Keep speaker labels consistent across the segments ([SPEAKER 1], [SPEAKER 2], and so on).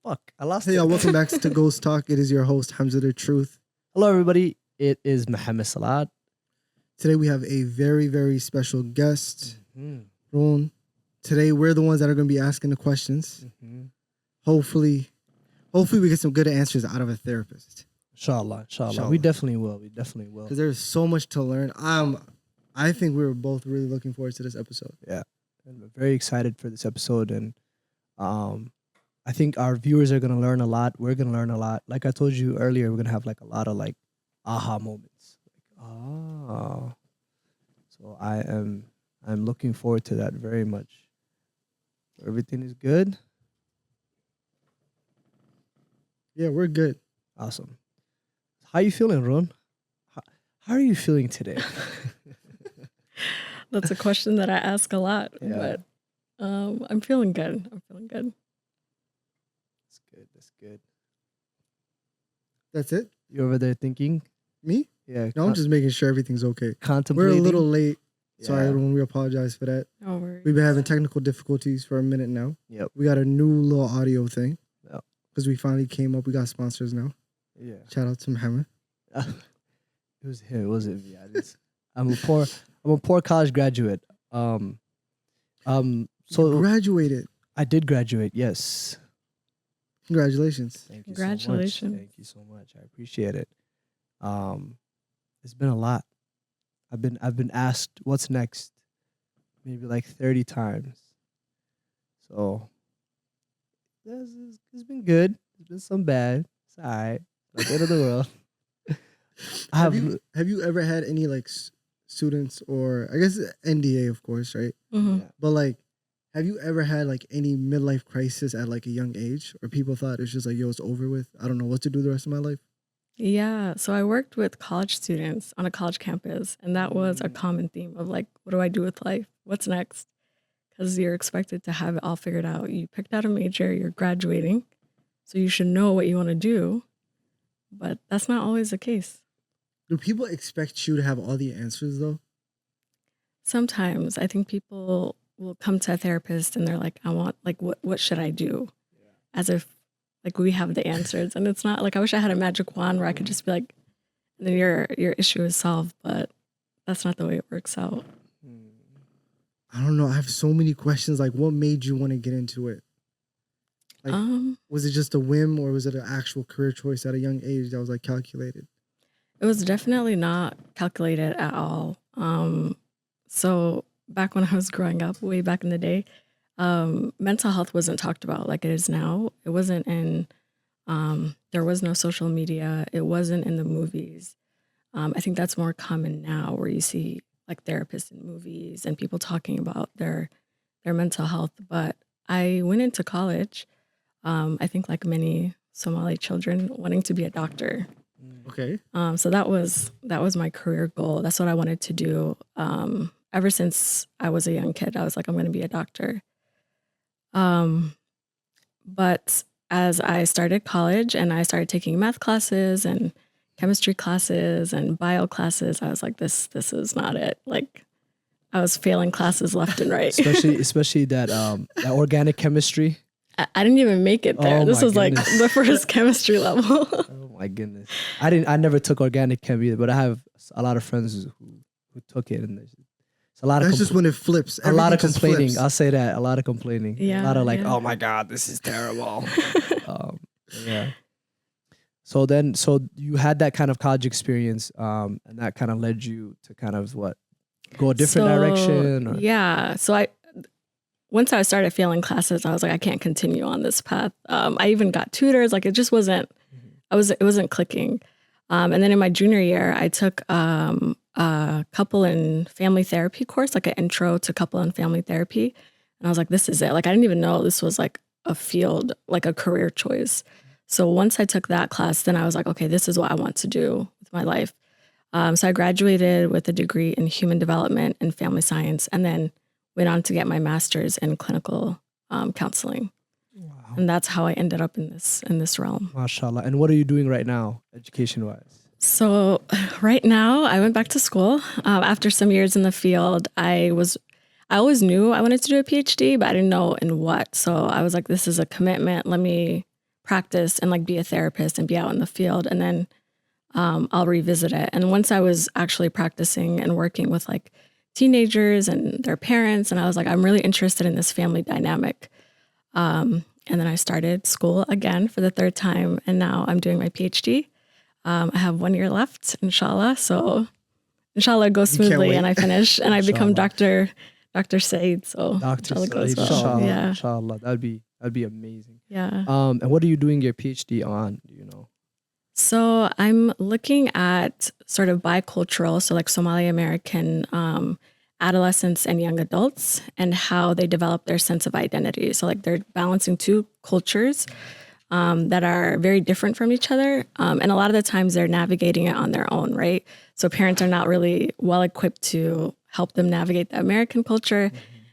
[SPEAKER 1] Fuck, I lost
[SPEAKER 2] Hey,
[SPEAKER 1] it.
[SPEAKER 2] y'all, welcome back to Ghost Talk. It is your host, Hamza the Truth.
[SPEAKER 1] Hello, everybody. It is Mohammed Salat.
[SPEAKER 2] Today we have a very, very special guest,
[SPEAKER 1] Mm-hmm.
[SPEAKER 2] Roun. Today we're the ones that are going to be asking the questions.
[SPEAKER 1] Mm-hmm.
[SPEAKER 2] Hopefully we get some good answers out of a therapist.
[SPEAKER 1] Inshallah.
[SPEAKER 2] Inshallah.
[SPEAKER 1] We definitely will.
[SPEAKER 2] Because there's so much to learn. I think we were both really looking forward to this episode.
[SPEAKER 1] Yeah. And we're very excited for this episode. And I think our viewers are going to learn a lot. We're going to learn a lot. Like I told you earlier, we're going to have like a lot of like aha moments. So I'm looking forward to that very much. Everything is good.
[SPEAKER 2] Yeah, we're good.
[SPEAKER 1] Awesome. How you feeling, Roun? How are you feeling today?
[SPEAKER 3] That's a question that I ask a lot,
[SPEAKER 1] Yeah.
[SPEAKER 3] but I'm feeling good.
[SPEAKER 1] That's good.
[SPEAKER 2] That's it?
[SPEAKER 1] You over there thinking?
[SPEAKER 2] Me?
[SPEAKER 1] Yeah.
[SPEAKER 2] No, I'm just making sure everything's okay. We're
[SPEAKER 1] contemplating.
[SPEAKER 2] a little late. Sorry,
[SPEAKER 1] Yeah.
[SPEAKER 2] everyone. We apologize for that.
[SPEAKER 3] No worries.
[SPEAKER 2] We've been having technical difficulties for a minute now.
[SPEAKER 1] Yep.
[SPEAKER 2] We got a new little audio thing.
[SPEAKER 1] Yep.
[SPEAKER 2] Because we finally came up. We got sponsors now.
[SPEAKER 1] Yeah.
[SPEAKER 2] Shout out to Mohammed.
[SPEAKER 1] It was him. It wasn't me. I'm a poor college graduate.
[SPEAKER 2] So
[SPEAKER 1] So
[SPEAKER 2] graduated.
[SPEAKER 1] I did graduate. Yes.
[SPEAKER 2] Congratulations.
[SPEAKER 1] Thank you
[SPEAKER 3] Congratulations.
[SPEAKER 1] so much. Thank you so much. I appreciate it. It's been a lot. I've been asked what's next, maybe like 30 times. So it's been good. It's been some bad. It's all right. Not the end of the world.
[SPEAKER 2] Have you ever had any like students, or I guess NDA, of course, right?
[SPEAKER 3] Mhm.
[SPEAKER 1] Yeah.
[SPEAKER 2] But like, have you ever had like any midlife crisis at like a young age, or people thought it's just like, yo, it's over with, I don't know what to do the rest of my life?
[SPEAKER 3] Yeah. So I worked with college students on a college campus, and that was a
[SPEAKER 1] Mm.
[SPEAKER 3] common theme of like, what do I do with life? What's next? Because you're expected to have it all figured out. You picked out a major, you're graduating, so you should know what you want to do. But that's not always the case.
[SPEAKER 2] Do people expect you to have all the answers though?
[SPEAKER 3] Sometimes I think people will come to a therapist and they're like, I want, like, what should I do? As if like we have the answers. And it's not like, I wish I had a magic wand where I could just be like, and then your issue is solved, but that's not the way it works out.
[SPEAKER 2] I don't know. I have so many questions. Like, what made you want to get into it? Like, was it just a whim, or was it an actual career choice at a young age that was like calculated?
[SPEAKER 3] It was definitely not calculated at all. So back when I was growing up, way back in the day, mental health wasn't talked about like it is now. It wasn't in, there was no social media. It wasn't in the movies. I think that's more common now, where you see like therapists in movies and people talking about their mental health. But I went into college, I think like many Somali children, wanting to be a doctor.
[SPEAKER 2] Okay.
[SPEAKER 3] So that was my career goal. That's what I wanted to do. Ever since I was a young kid, I was like, I'm going to be a doctor. But as I started college and I started taking math classes and chemistry classes and bio classes, I was like, this is not it. Like, I was failing classes left and right.
[SPEAKER 1] especially that organic chemistry.
[SPEAKER 3] I didn't even make it there.
[SPEAKER 1] Oh
[SPEAKER 3] This
[SPEAKER 1] my
[SPEAKER 3] was like
[SPEAKER 1] goodness.
[SPEAKER 3] the first chemistry level.
[SPEAKER 1] Oh my goodness. I never took organic chem either, but I have a lot of friends who took it, and it's a lot of
[SPEAKER 2] That's just when it flips.
[SPEAKER 1] a lot of
[SPEAKER 2] Everything just
[SPEAKER 1] complaining.
[SPEAKER 2] flips.
[SPEAKER 1] I'll say that. A lot of complaining.
[SPEAKER 3] Yeah,
[SPEAKER 1] A lot of like,
[SPEAKER 3] yeah.
[SPEAKER 1] oh my God, this is terrible. Yeah. So you had that kind of college experience, and that kind of led you to kind of go a different direction? Or?
[SPEAKER 3] Yeah. So once I started failing classes, I was like, I can't continue on this path. I even got tutors. Like, it just wasn't, it wasn't clicking. And then in my junior year, I took a couple and family therapy course, like an intro to couple and family therapy. And I was like, this is it. Like, I didn't even know this was like a field, like a career choice. So once I took that class, then I was like, okay, this is what I want to do with my life. So I graduated with a degree in human development and family science, and then went on to get my master's in clinical counseling.
[SPEAKER 1] Wow.
[SPEAKER 3] And that's how I ended up in this realm.
[SPEAKER 1] MashaAllah. And what are you doing right now, education-wise?
[SPEAKER 3] So right now, I went back to school after some years in the field. I always knew I wanted to do a PhD, but I didn't know in what. So I was like, this is a commitment. Let me practice and like be a therapist and be out in the field, and then I'll revisit it. And once I was actually practicing and working with like teenagers and their parents, and I was like, I'm really interested in this family dynamic. And then I started school again for the third time, and now I'm doing my PhD. I have 1 year left, inshallah. So inshallah it goes smoothly and I finish and I become Dr. Said. So
[SPEAKER 1] Dr.
[SPEAKER 3] inshallah goes
[SPEAKER 1] Said,
[SPEAKER 3] well.
[SPEAKER 1] inshallah,
[SPEAKER 3] Yeah.
[SPEAKER 1] inshallah. That'd be amazing.
[SPEAKER 3] Yeah.
[SPEAKER 1] And what are you doing your PhD on? Do you know?
[SPEAKER 3] So I'm looking at sort of bicultural, so like Somali American adolescents and young adults and how they develop their sense of identity. So like they're balancing two cultures that are very different from each other. And a lot of the times they're navigating it on their own, right? So parents are not really well equipped to help them navigate the American culture.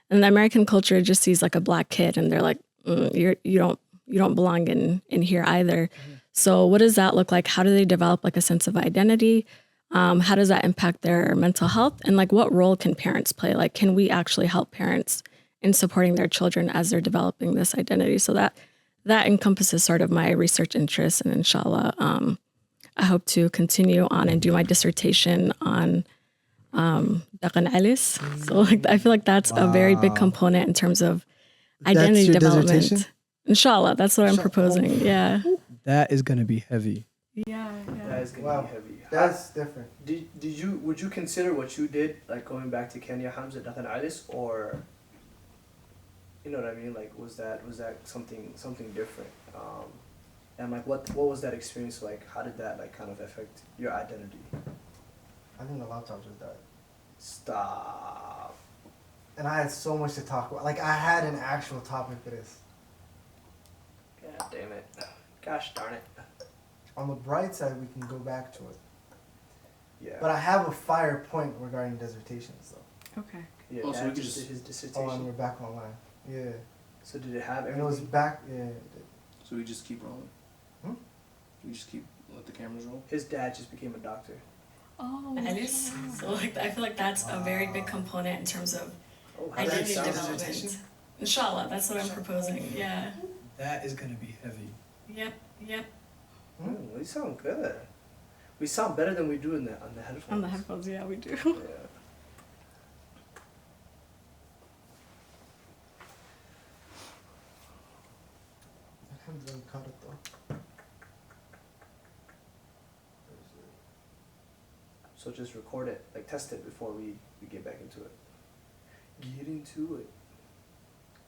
[SPEAKER 3] And the American culture just sees like a black kid and they're like, you don't belong in here either. So what does that look like? How do they develop like a sense of identity? How does that impact their mental health? And like what role can parents play? Like, can we actually help parents in supporting their children as they're developing this identity? So that encompasses sort of my research interests, and inshallah, I hope to continue on and do my dissertation on Daqhan ceelis. So like, I feel like that's a very big component in terms of identity development. Inshallah, that's what I'm proposing. Yeah.
[SPEAKER 1] That is gonna be heavy.
[SPEAKER 3] Yeah.
[SPEAKER 1] That is gonna be heavy.
[SPEAKER 2] That's different.
[SPEAKER 1] Would you consider what you did, like going back to Kenya, Hamza, Daqhan ceelis, or you know what I mean? Like, was that something different? And like, what was that experience like? How did that like kind of affect your identity?
[SPEAKER 2] I think the laptop just died.
[SPEAKER 1] Stop.
[SPEAKER 2] And I had so much to talk about. Like, I had an actual topic for this.
[SPEAKER 1] God damn it. Gosh darn it.
[SPEAKER 2] On the bright side, we can go back to it.
[SPEAKER 1] Yeah.
[SPEAKER 2] But I have a fire point regarding dissertations, though.
[SPEAKER 3] Okay.
[SPEAKER 1] Yeah,
[SPEAKER 4] Oh, so
[SPEAKER 1] Dad
[SPEAKER 4] we could
[SPEAKER 1] just
[SPEAKER 4] just-
[SPEAKER 1] did his dissertation.
[SPEAKER 2] Oh, and we're back online. Yeah.
[SPEAKER 1] So did it have
[SPEAKER 2] And it was
[SPEAKER 1] everything?
[SPEAKER 2] back, yeah.
[SPEAKER 4] So we just keep rolling. We just keep let the cameras roll.
[SPEAKER 1] His dad just became a doctor.
[SPEAKER 3] Oh, so like I feel like that's a very big component in terms of
[SPEAKER 1] Oh, how
[SPEAKER 3] identity
[SPEAKER 1] that sound?
[SPEAKER 3] development. Inshallah, that's what I'm proposing. Yeah.
[SPEAKER 1] That is gonna be heavy.
[SPEAKER 3] Yep.
[SPEAKER 1] We sound good. We sound better than we do on the headphones.
[SPEAKER 3] On the headphones, yeah, we do.
[SPEAKER 1] Yeah.
[SPEAKER 2] I haven't cut it, though.
[SPEAKER 1] So just record it, like test it before we get back into it. Get into it.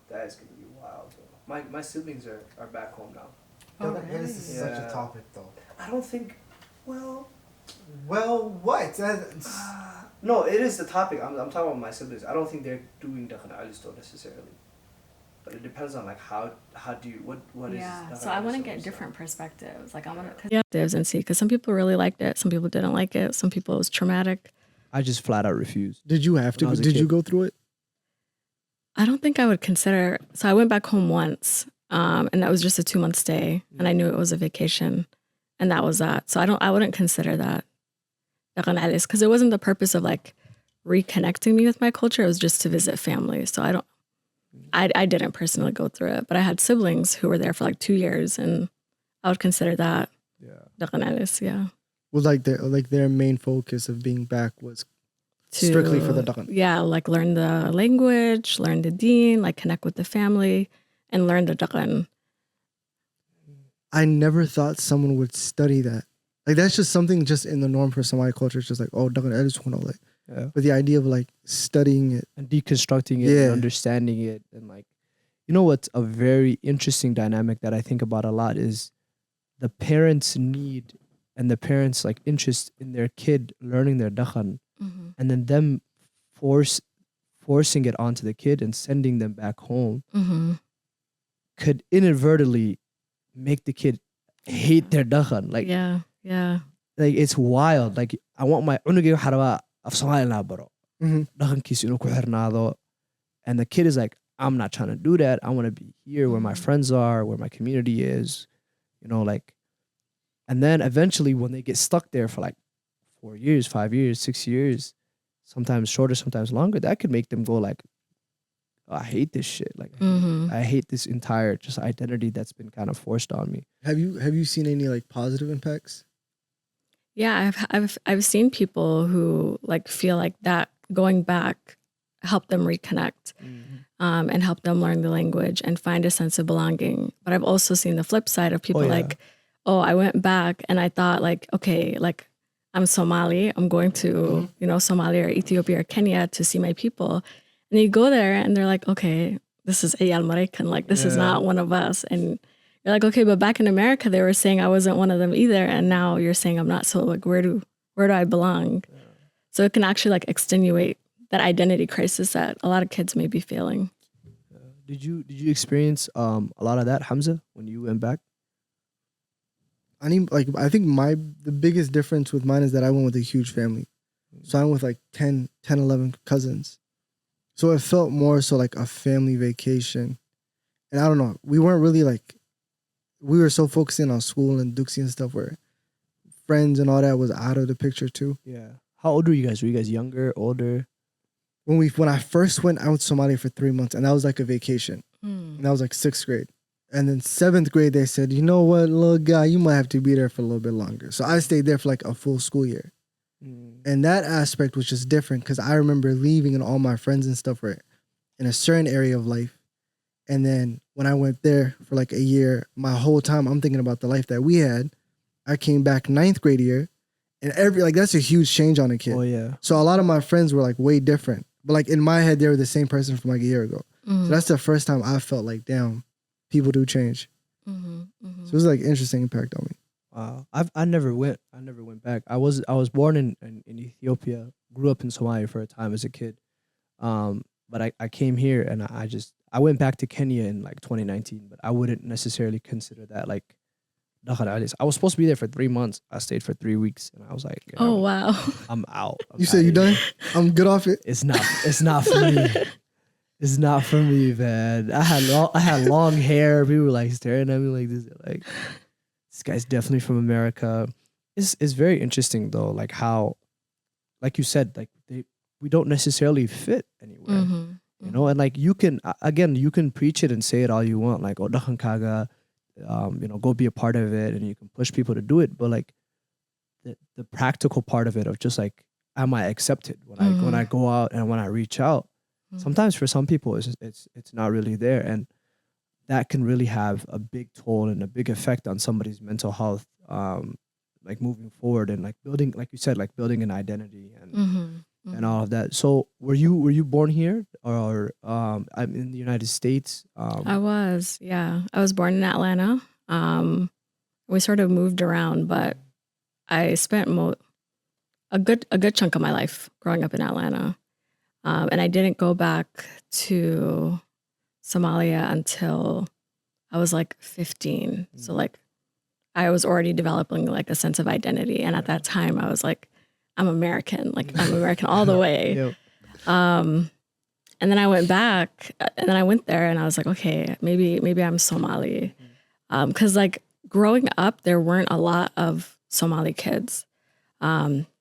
[SPEAKER 1] That is gonna be wild, though. My siblings are back home now.
[SPEAKER 3] Oh,
[SPEAKER 2] This
[SPEAKER 3] really?
[SPEAKER 2] is such
[SPEAKER 1] Yeah.
[SPEAKER 2] a topic, though.
[SPEAKER 1] I don't think. Well,
[SPEAKER 2] Well, what?
[SPEAKER 1] no, it is the topic. I'm talking about my siblings. I don't think they're doing Daqhan ceelis though necessarily, but it depends on like how do you what is.
[SPEAKER 3] Yeah,
[SPEAKER 1] Daqhan
[SPEAKER 3] so I want to
[SPEAKER 1] ceelis
[SPEAKER 3] get
[SPEAKER 1] and
[SPEAKER 3] different
[SPEAKER 1] stuff.
[SPEAKER 3] perspectives. Like I want to and see, because some people really liked it, some people didn't like it, some people it was traumatic.
[SPEAKER 1] I just flat out refused.
[SPEAKER 2] Did you have
[SPEAKER 1] When I
[SPEAKER 2] to?
[SPEAKER 1] was a
[SPEAKER 2] Did you
[SPEAKER 1] kid.
[SPEAKER 2] go through it?
[SPEAKER 3] I don't think I would consider. So I went back home once, and that was just a 2-month stay, and I knew it was a vacation, and that was that. So I wouldn't consider that Daqhan ceelis, because it wasn't the purpose of like reconnecting me with my culture. It was just to visit family. So I didn't personally go through it, but I had siblings who were there for like 2 years, and I would consider that
[SPEAKER 1] Yeah.
[SPEAKER 3] Daqhan ceelis. Yeah.
[SPEAKER 2] Was their main focus of being back was strictly for the Daqhan.
[SPEAKER 3] Yeah, like learn the language, learn the deen, like connect with the family, and learn the Daqhan.
[SPEAKER 2] I never thought someone would study that. Like, that's just something just in the norm for Somali culture. It's just like, oh, Daqhan ceelis, like.
[SPEAKER 1] Yeah.
[SPEAKER 2] But the idea of like studying it.
[SPEAKER 1] And deconstructing it
[SPEAKER 2] Yeah.
[SPEAKER 1] and understanding it, and like, you know what's a very interesting dynamic that I think about a lot is the parents' need and the parents' like interest in their kid learning their Daqhan, and then them forcing it onto the kid and sending them back home could inadvertently make the kid hate their Daqhan. Like,
[SPEAKER 3] Yeah.
[SPEAKER 1] like it's wild. Like, I want my unugay haraba af Somali na baro. Dhaqankiisa inuu ku xirnaado. And the kid is like, I'm not trying to do that. I want to be here where my friends are, where my community is, you know, like. And then eventually when they get stuck there for like 4 years, 5 years, 6 years, sometimes shorter, sometimes longer, that could make them go like, oh, I hate this shit. Like I hate this entire just identity that's been kind of forced on me.
[SPEAKER 2] Have you seen any like positive impacts?
[SPEAKER 3] Yeah, I've seen people who like feel like that going back helped them reconnect, and help them learn the language and find a sense of belonging. But I've also seen the flip side of people like, oh, I went back and I thought like, okay, like I'm Somali, I'm going to, you know, Somalia or Ethiopia or Kenya to see my people. And you go there and they're like, okay, this is Eyal Maraikan, like this is not one of us. And you're like, okay, but back in America, they were saying I wasn't one of them either. And now you're saying I'm not. So like, where do I belong? Yeah. So it can actually like extenuate that identity crisis that a lot of kids may be feeling.
[SPEAKER 1] Did you experience a lot of that, Hamza, when you went back?
[SPEAKER 2] I think the biggest difference with mine is that I went with a huge family. So I went with like 10, 11 cousins. So it felt more so like a family vacation. And I don't know, we weren't really like, we were so focusing on school and Duxie and stuff where friends and all that was out of the picture too.
[SPEAKER 1] Yeah. How old were you guys? Were you guys younger, older?
[SPEAKER 2] When I first went out to Somalia for 3 months, and that was like a vacation. And that was like 6th grade. And then 7th grade, they said, you know what, little guy, you might have to be there for a little bit longer. So I stayed there for like a full school year. And that aspect was just different because I remember leaving and all my friends and stuff were in a certain area of life. And then when I went there for like a year, my whole time I'm thinking about the life that we had. I came back 9th grade year, and that's a huge change on a kid.
[SPEAKER 1] Oh yeah.
[SPEAKER 2] So a lot of my friends were like way different, but like in my head they were the same person from like a year ago. So that's the first time I felt like, damn, people do change. So it was like interesting impact on me.
[SPEAKER 1] Wow. I never went back. I was born in Ethiopia, grew up in Somalia for a time as a kid. But I came here and I went back to Kenya in like 2019, but I wouldn't necessarily consider that like Daqhan. I was supposed to be there for 3 months. I stayed for 3 weeks and I was like,
[SPEAKER 3] oh wow,
[SPEAKER 1] I'm out.
[SPEAKER 2] You said you done? I'm good off it.
[SPEAKER 1] It's not for me. It's not for me, man. I had long hair. People were like staring at me like this. Like, this guy's definitely from America. It's very interesting though, like how, like you said, like we don't necessarily fit anywhere. You know, and like you can preach it and say it all you want, like oh Daqhan kaga, you know, go be a part of it, and you can push people to do it. But like the practical part of it, of just like, am I accepted when I go out and when I reach out? Sometimes for some people it's not really there, and that can really have a big toll and a big effect on somebody's mental health, like moving forward and like building, like you said, like building an identity and all of that. So were you born here or I'm in the United States?
[SPEAKER 3] I was born in Atlanta. We sort of moved around, but I spent a good chunk of my life growing up in Atlanta. And I didn't go back to Somalia until I was like 15. So like I was already developing like a sense of identity. And at that time I was like, I'm American. Like I'm American all the way.
[SPEAKER 1] Yep.
[SPEAKER 3] And then I went back and then I went there and I was like, okay, maybe I'm Somali. 'Cause like growing up, there weren't a lot of Somali kids,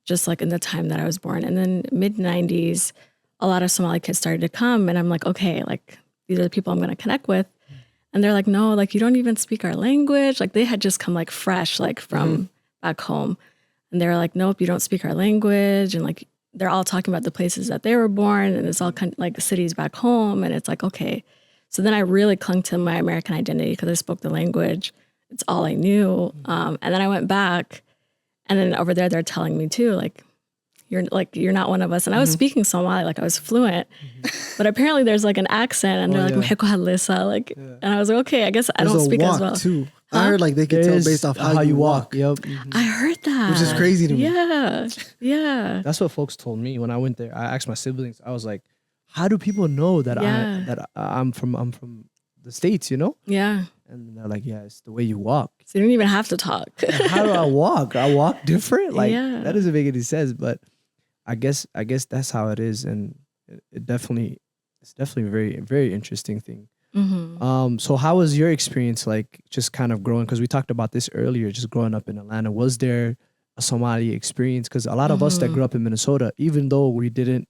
[SPEAKER 3] just like in the time that I was born. And then mid-90s, a lot of Somali kids started to come and I'm like, okay, like these are the people I'm going to connect with. And they're like, no, like you don't even speak our language. Like they had just come like fresh, like from back home. And they were like, nope, you don't speak our language. And like, they're all talking about the places that they were born and it's all kind of like the cities back home. And it's like, okay. So then I really clung to my American identity because I spoke the language. It's all I knew. And then I went back and then over there, they're telling me too, like, you're not one of us. And I was speaking Somali, like I was fluent, but apparently there's like an accent and they're like, "Meheko halisa," like, and I was like, okay, I guess I don't speak as well.
[SPEAKER 2] Too. I heard like they could tell based off how you walk.
[SPEAKER 1] Yep.
[SPEAKER 3] I heard that.
[SPEAKER 2] Which is crazy to me.
[SPEAKER 3] Yeah. Yeah.
[SPEAKER 1] That's what folks told me when I went there. I asked my siblings, I was like, how do people know that I'm from the States, you know?
[SPEAKER 3] Yeah.
[SPEAKER 1] And they're like, yeah, it's the way you walk.
[SPEAKER 3] So you don't even have to talk.
[SPEAKER 1] How do I walk? I walk different? Like that doesn't make any sense, but I guess that's how it is, and it's definitely a very, very interesting thing. So how was your experience, like just kind of growing? Because we talked about this earlier, just growing up in Atlanta. Was there a Somali experience? Because a lot of us that grew up in Minnesota, even though we didn't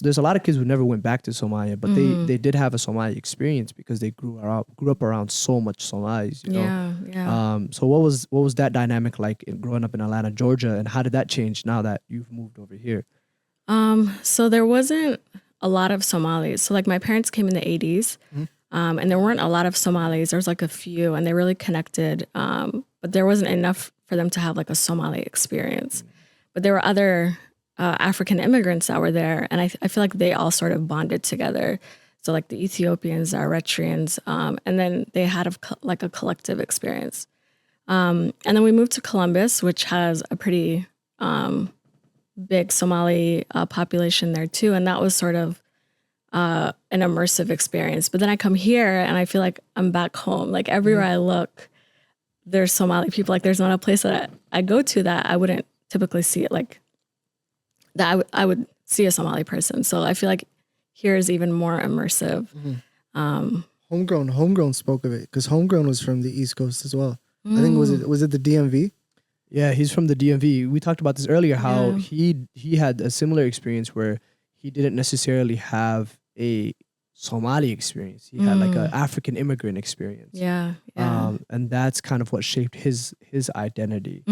[SPEAKER 1] there's a lot of kids who never went back to Somalia, but they did have a Somali experience because they grew up around so much Somalis, you know.
[SPEAKER 3] Yeah.
[SPEAKER 1] So what was that dynamic like growing up in Atlanta, Georgia, and how did that change now that you've moved over here?
[SPEAKER 3] So there wasn't a lot of Somalis. So like my parents came in the 80s, and there weren't a lot of Somalis. There was like a few, and they really connected. But there wasn't enough for them to have like a Somali experience. But there were other African immigrants that were there, and I feel like they all sort of bonded together. So like the Ethiopians, the Eritreans, and then they had like a collective experience. And then we moved to Columbus, which has a pretty big Somali population there too, and that was sort of an immersive experience. But then I come here and I feel like I'm back home. Like everywhere I look, there's Somali people. Like there's not a place that I go to that I wouldn't typically see it, like that I would see a Somali person. So I feel like here is even more immersive.
[SPEAKER 2] Homegrown spoke of it because Homegrown was from the East Coast as well. I think was it the DMV?
[SPEAKER 1] Yeah, he's from the DMV. We talked about this earlier, how he had a similar experience where he didn't necessarily have a Somali experience. He had like an African immigrant experience.
[SPEAKER 3] Yeah.
[SPEAKER 1] And that's kind of what shaped his identity.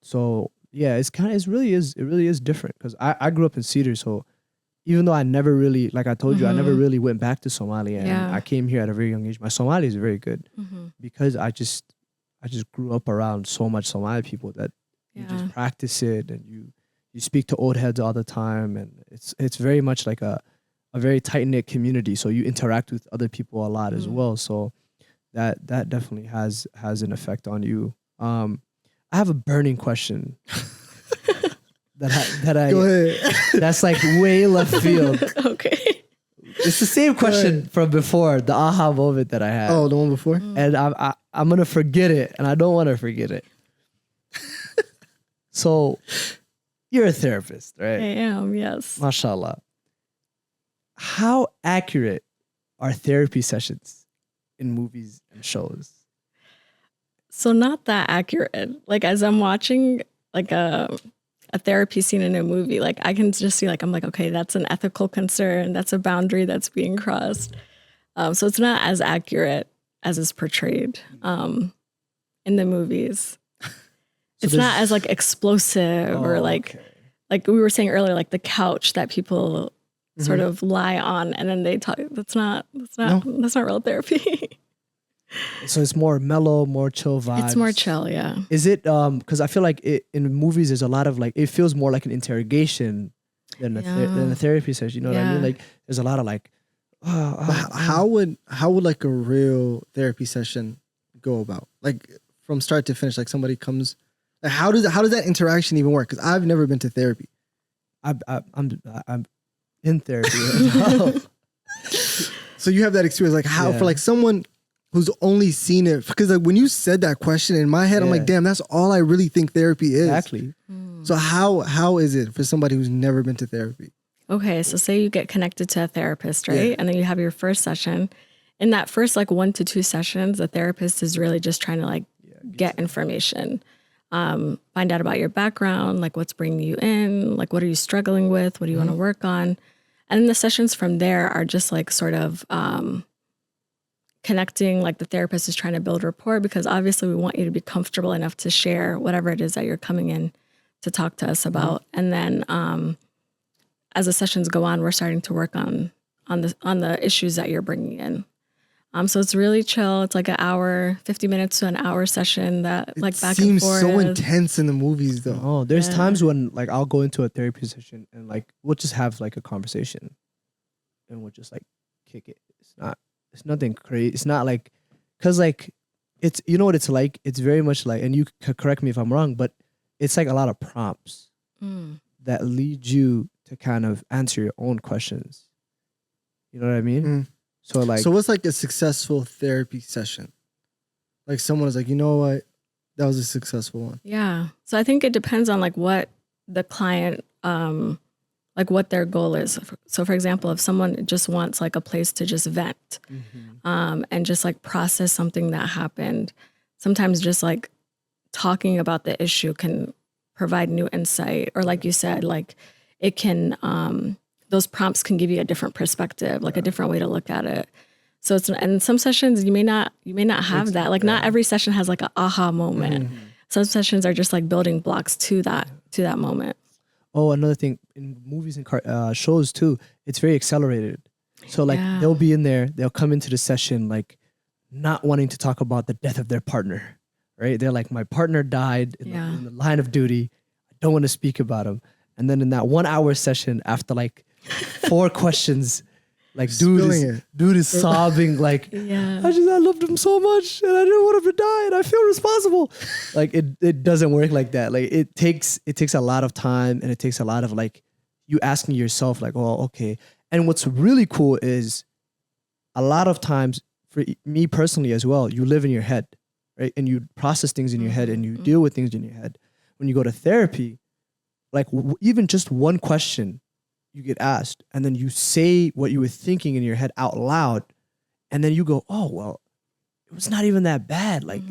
[SPEAKER 1] So yeah, it really is different because I grew up in Cedar, so even though I never really, like I told you, I never really went back to Somalia, and I came here at a very young age. My Somali is very good because I just grew up around so much Somali people that you just practice it, and you speak to old heads all the time, and it's very much like a very tight-knit community, so you interact with other people a lot as well, so that definitely has an effect on you. I have a burning question that I
[SPEAKER 2] Go ahead.
[SPEAKER 1] that's like way left field.
[SPEAKER 3] Okay.
[SPEAKER 1] It's the same question from before, the aha moment that I had.
[SPEAKER 2] Oh, the one before?
[SPEAKER 1] And I'm gonna forget it, and I don't want to forget it. So, you're a therapist, right?
[SPEAKER 3] I am, yes.
[SPEAKER 1] Mashallah. How accurate are therapy sessions in movies and shows?
[SPEAKER 3] So not that accurate. Like as I'm watching like a therapy scene in a movie, like I can just see like, I'm like, okay, that's an ethical concern. That's a boundary that's being crossed. So it's not as accurate as is portrayed in the movies. It's not as like explosive or like we were saying earlier, like the couch that people sort of lie on and then they talk. That's not real therapy.
[SPEAKER 1] So it's more mellow, more chill vibes.
[SPEAKER 3] It's more chill, yeah.
[SPEAKER 1] Is it because I feel like in movies there's a lot of like, it feels more like an interrogation than a therapy session. You know what I mean? Like there's a lot of like,
[SPEAKER 2] how would like a real therapy session go about? Like from start to finish, like somebody comes. Like how does that interaction even work? Because I've never been to therapy.
[SPEAKER 1] I'm in therapy right now.
[SPEAKER 2] So you have that experience, like how for like someone who's only seen it, because like when you said that question in my head, I'm like, damn, that's all I really think therapy is.
[SPEAKER 1] Exactly.
[SPEAKER 2] So how is it for somebody who's never been to therapy?
[SPEAKER 3] Okay, so say you get connected to a therapist, right? And then you have your first session. In that first like 1 to 2 sessions, the therapist is really just trying to like get information, find out about your background, like what's bringing you in, like what are you struggling with, what do you want to work on? And then the sessions from there are just like sort of connecting, like the therapist is trying to build rapport because obviously we want you to be comfortable enough to share whatever it is that you're coming in to talk to us about. And then as the sessions go on, we're starting to work on the issues that you're bringing in. So it's really chill. It's like an hour, 50 minutes to an hour session that like back and forth.
[SPEAKER 2] Seems so intense in the movies though.
[SPEAKER 1] Oh, there's times when like I'll go into a therapy session and like we'll just have like a conversation and we'll just like kick it. It's nothing crazy. It's not like, cause like it's, you know what it's like? It's very much like, and you could correct me if I'm wrong, but it's like a lot of prompts that lead you to kind of answer your own questions. You know what I mean? So what's like a successful therapy session? Like someone is like, you know what? That was a successful one.
[SPEAKER 3] Yeah. So I think it depends on like what the client, like what their goal is. So for example, if someone just wants like a place to just vent and just like process something that happened, sometimes just like talking about the issue can provide new insight. Or like you said, like it can, those prompts can give you a different perspective, like a different way to look at it. So it's, and some sessions you may not have that. Like not every session has like an aha moment. Some sessions are just like building blocks to that moment.
[SPEAKER 1] Oh, another thing in movies and shows too, it's very accelerated. So like they'll be in there, they'll come into the session like not wanting to talk about the death of their partner, right? They're like, my partner died in the line of duty. I don't want to speak about him. And then in that 1 hour session, after like 4 questions, like dude is sobbing like, I loved him so much and I didn't want him to die and I feel responsible. Like it doesn't work like that. Like it takes a lot of time and it takes a lot of like you asking yourself like, oh, okay. And what's really cool is a lot of times for me personally as well, you live in your head, right? And you process things in your head and you deal with things in your head. When you go to therapy, like even just one question you get asked and then you say what you were thinking in your head out loud and then you go, oh, well, it was not even that bad. Like,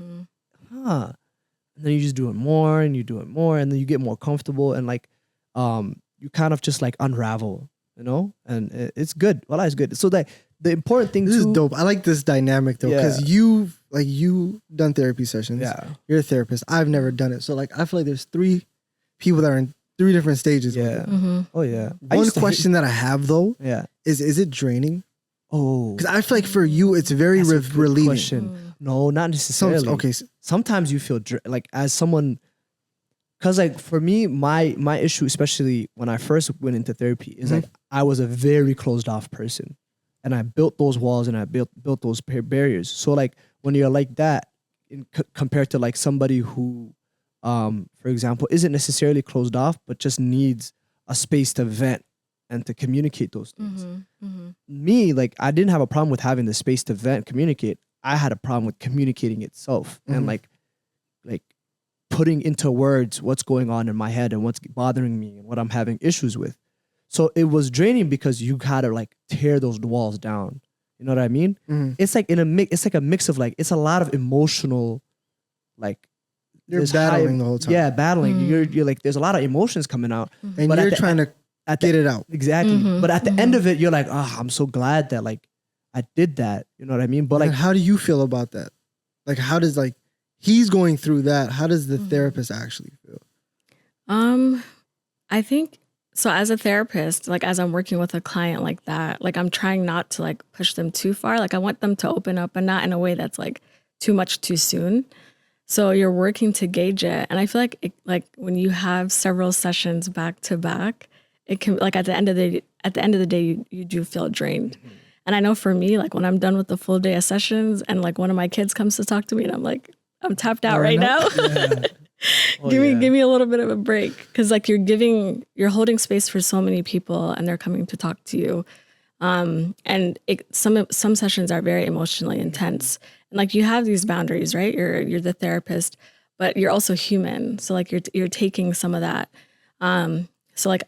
[SPEAKER 1] And then you just do it more and you do it more and then you get more comfortable and like, you kind of just like unravel, you know, and it's good. Well, it's good. So that the important thing
[SPEAKER 2] this is dope. I like this dynamic though, because you done therapy sessions.
[SPEAKER 1] Yeah.
[SPEAKER 2] You're a therapist. I've never done it. So like, I feel like there's 3 people that are in 3 different stages.
[SPEAKER 1] Yeah. Oh yeah.
[SPEAKER 2] One question that I have though, is it draining?
[SPEAKER 1] Oh,
[SPEAKER 2] because I feel like for you, it's very relieving.
[SPEAKER 1] Question. No, not necessarily. Sometimes you feel like as someone, because like for me, my issue, especially when I first went into therapy, is like I was a very closed off person, and I built those walls and I built those barriers. So like when you're like that, compared to like somebody who, for example, isn't necessarily closed off, but just needs a space to vent and to communicate those things. Me, like I didn't have a problem with having the space to vent, communicate. I had a problem with communicating itself and like putting into words what's going on in my head and what's bothering me and what I'm having issues with. So it was draining because you gotta like tear those walls down. You know what I mean? It's like it's like a mix of like, it's a lot of emotional, like
[SPEAKER 2] you're battling the whole time.
[SPEAKER 1] Yeah, battling. You're like, there's a lot of emotions coming out.
[SPEAKER 2] And you're trying to get it out.
[SPEAKER 1] Exactly. But at the end of it, you're like, oh, I'm so glad that like I did that. You know what I mean? But like,
[SPEAKER 2] how do you feel about that? Like, how does like, he's going through that. How does the therapist actually feel?
[SPEAKER 3] I think, so as a therapist, like as I'm working with a client like that, like I'm trying not to like push them too far. Like I want them to open up, and not in a way that's like too much too soon. So you're working to gauge it. And I feel like when you have several sessions back to back, it can, like at the end of the day, you do feel drained. And I know for me, like when I'm done with the full day of sessions and like one of my kids comes to talk to me and I'm like, I'm tapped out right now. Give me a little bit of a break. Cause like you're holding space for so many people and they're coming to talk to you. And some sessions are very emotionally intense. And like you have these boundaries, right? You're the therapist, but you're also human. So like you're taking some of that. So like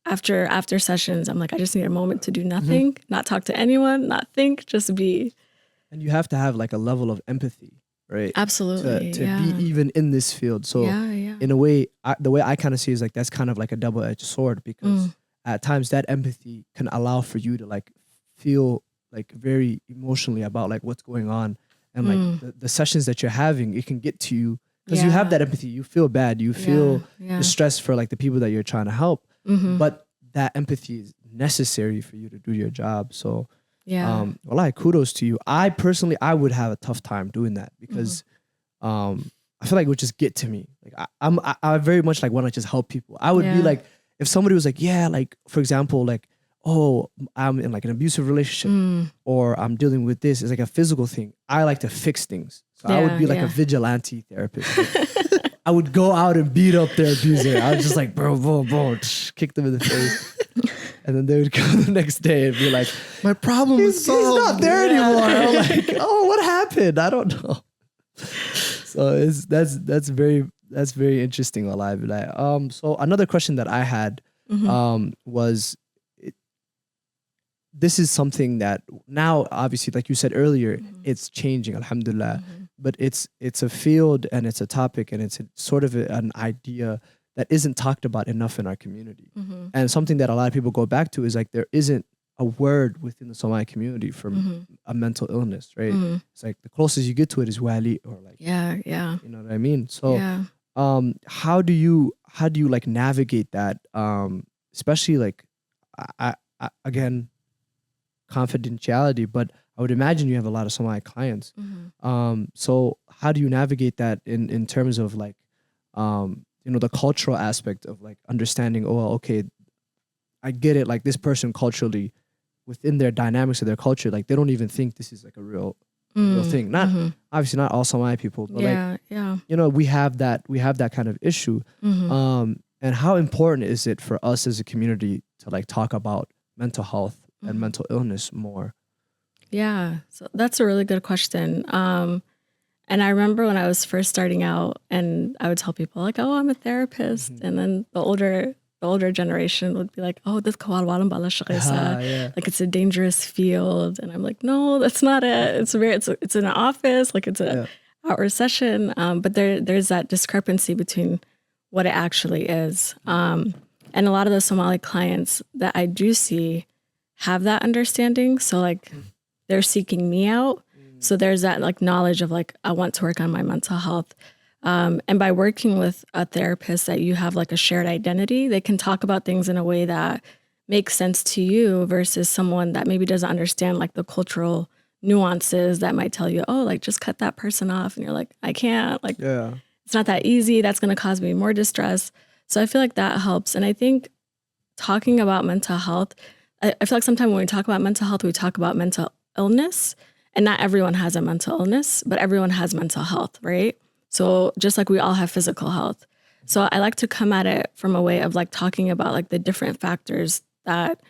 [SPEAKER 3] after sessions, I'm like, I just need a moment to do nothing, not talk to anyone, not think, just be. And
[SPEAKER 1] you have to have like a level of empathy, right?
[SPEAKER 3] Absolutely.
[SPEAKER 1] To be even in this field. So in a way, the way I kind of see it is like, that's kind of like a double-edged sword, because at times that empathy can allow for you to like feel like very emotionally about like what's going on. And like the sessions that you're having, it can get to you because you have that empathy. You feel bad. You feel distressed for like the people that you're trying to help. But that empathy is necessary for you to do your job. So, well, kudos to you. I personally, I would have a tough time doing that because I feel like it would just get to me. Like I very much like want to just help people. I would be like, if somebody was like, like, for example, like, oh, I'm in like an abusive relationship or I'm dealing with this. It's like a physical thing. I like to fix things. So I would be like a vigilante therapist. Like, I would go out and beat up their abuser. I was just like, bro, kick them in the face. And then they would come the next day and be like,
[SPEAKER 2] my problem is solved.
[SPEAKER 1] He's not there anymore. I'm like, oh, what happened? I don't know. So that's very interesting. So another question that I had was, this is something that now, obviously, like you said earlier, it's changing, alhamdulillah. But it's a field and it's a topic and it's sort of an idea that isn't talked about enough in our community.
[SPEAKER 3] Mm-hmm.
[SPEAKER 1] And something that a lot of people go back to is like there isn't a word within the Somali community for a mental illness, right?
[SPEAKER 3] Mm-hmm.
[SPEAKER 1] It's like the closest you get to it is wali, or like,
[SPEAKER 3] Yeah.
[SPEAKER 1] you know what I mean? So
[SPEAKER 3] Yeah.
[SPEAKER 1] how do you like navigate that? Especially like I again, confidentiality, but I would imagine you have a lot of Somali clients.
[SPEAKER 3] Mm-hmm.
[SPEAKER 1] So how do you navigate that in terms of like, you know, the cultural aspect of like understanding, oh, well, okay, I get it. Like this person culturally within their dynamics of their culture, like they don't even think this is like a real thing. Not obviously not all Somali people, but like, you know, we have that kind of issue. And how important is it for us as a community to like talk about mental health and mental illness more?
[SPEAKER 3] Yeah, so that's a really good question. And I remember when I was first starting out, and I would tell people like, "Oh, I'm a therapist," and then the older generation would be like, "Oh, this kawalan bala shaqisa, like it's a dangerous field," and I'm like, "No, that's not it. It's an office, like it's a hour session." But there's that discrepancy between what it actually is, and a lot of the Somali clients that I do see have that understanding. So like they're seeking me out. So there's that like knowledge of like, I want to work on my mental health. And by working with a therapist that you have like a shared identity, they can talk about things in a way that makes sense to you versus someone that maybe doesn't understand like the cultural nuances that might tell you, oh, like just cut that person off. And you're like, I can't, like, it's not that easy. That's going to cause me more distress. So I feel like that helps. And I think talking about mental health, I feel like sometimes when we talk about mental health, we talk about mental illness, and not everyone has a mental illness, but everyone has mental health, right? So just like we all have physical health. So I like to come at it from a way of like talking about like the different factors that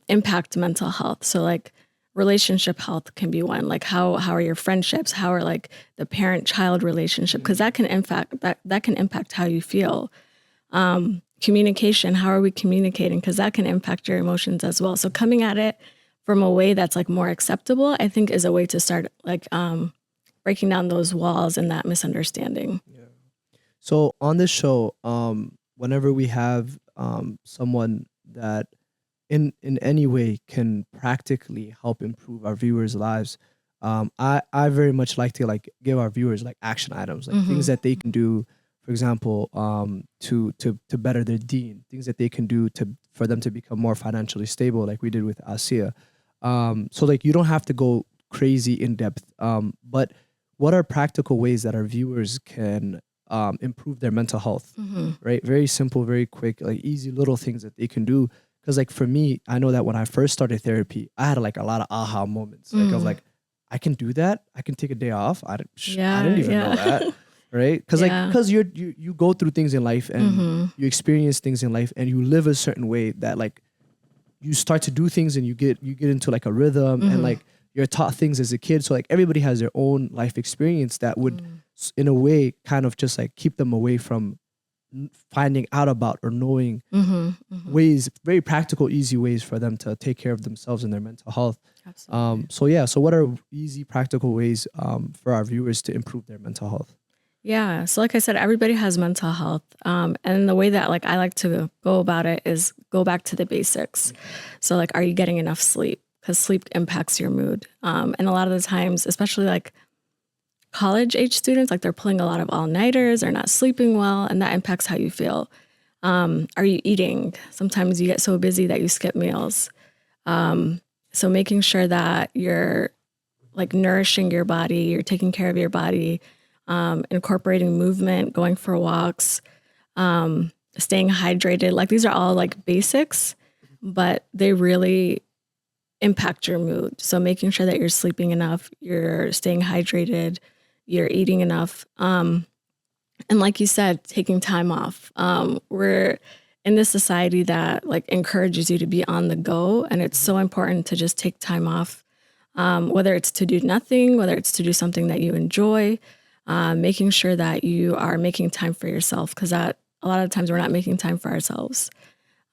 [SPEAKER 3] impact mental health. So like relationship health can be one, like how are your friendships? How are like the parent-child relationship? Because that can impact how you feel. Communication, how are we communicating? Because that can impact your emotions as well. So coming at it from a way that's like more acceptable, I think is a way to start like breaking down those walls and that misunderstanding.
[SPEAKER 1] So on this show, whenever we have someone that in any way can practically help improve our viewers' lives, I very much like to like give our viewers like action items, like things that they can do. For example, to better their deen, things that they can do for them to become more financially stable, like we did with Asia. So like you don't have to go crazy in depth, but what are practical ways that our viewers can improve their mental health, right? Very simple, very quick, like easy little things that they can do. Because like for me, I know that when I first started therapy, I had like a lot of aha moments. Like I was like, I can do that. I can take a day off. I didn't even know that. Right? Because you go through things in life and you experience things in life and you live a certain way that like you start to do things and you get into like a rhythm and like you're taught things as a kid. So like everybody has their own life experience that would in a way kind of just like keep them away from finding out about or knowing ways, very practical, easy ways for them to take care of themselves and their mental health.
[SPEAKER 3] Absolutely.
[SPEAKER 1] So what are easy, practical ways for our viewers to improve their mental health?
[SPEAKER 3] Yeah. So like I said, everybody has mental health. And the way that like I like to go about it is go back to the basics. So like, are you getting enough sleep? Because sleep impacts your mood. And a lot of the times, especially like college age students, like they're pulling a lot of all-nighters, they're not sleeping well, and that impacts how you feel. Are you eating? Sometimes you get so busy that you skip meals. So making sure that you're like nourishing your body, you're taking care of your body, incorporating movement, going for walks, staying hydrated. Like these are all like basics, but they really impact your mood. So making sure that you're sleeping enough, you're staying hydrated, you're eating enough. And like you said, taking time off. We're in this society that like encourages you to be on the go. And it's so important to just take time off, whether it's to do nothing, whether it's to do something that you enjoy, making sure that you are making time for yourself. Because that a lot of times we're not making time for ourselves.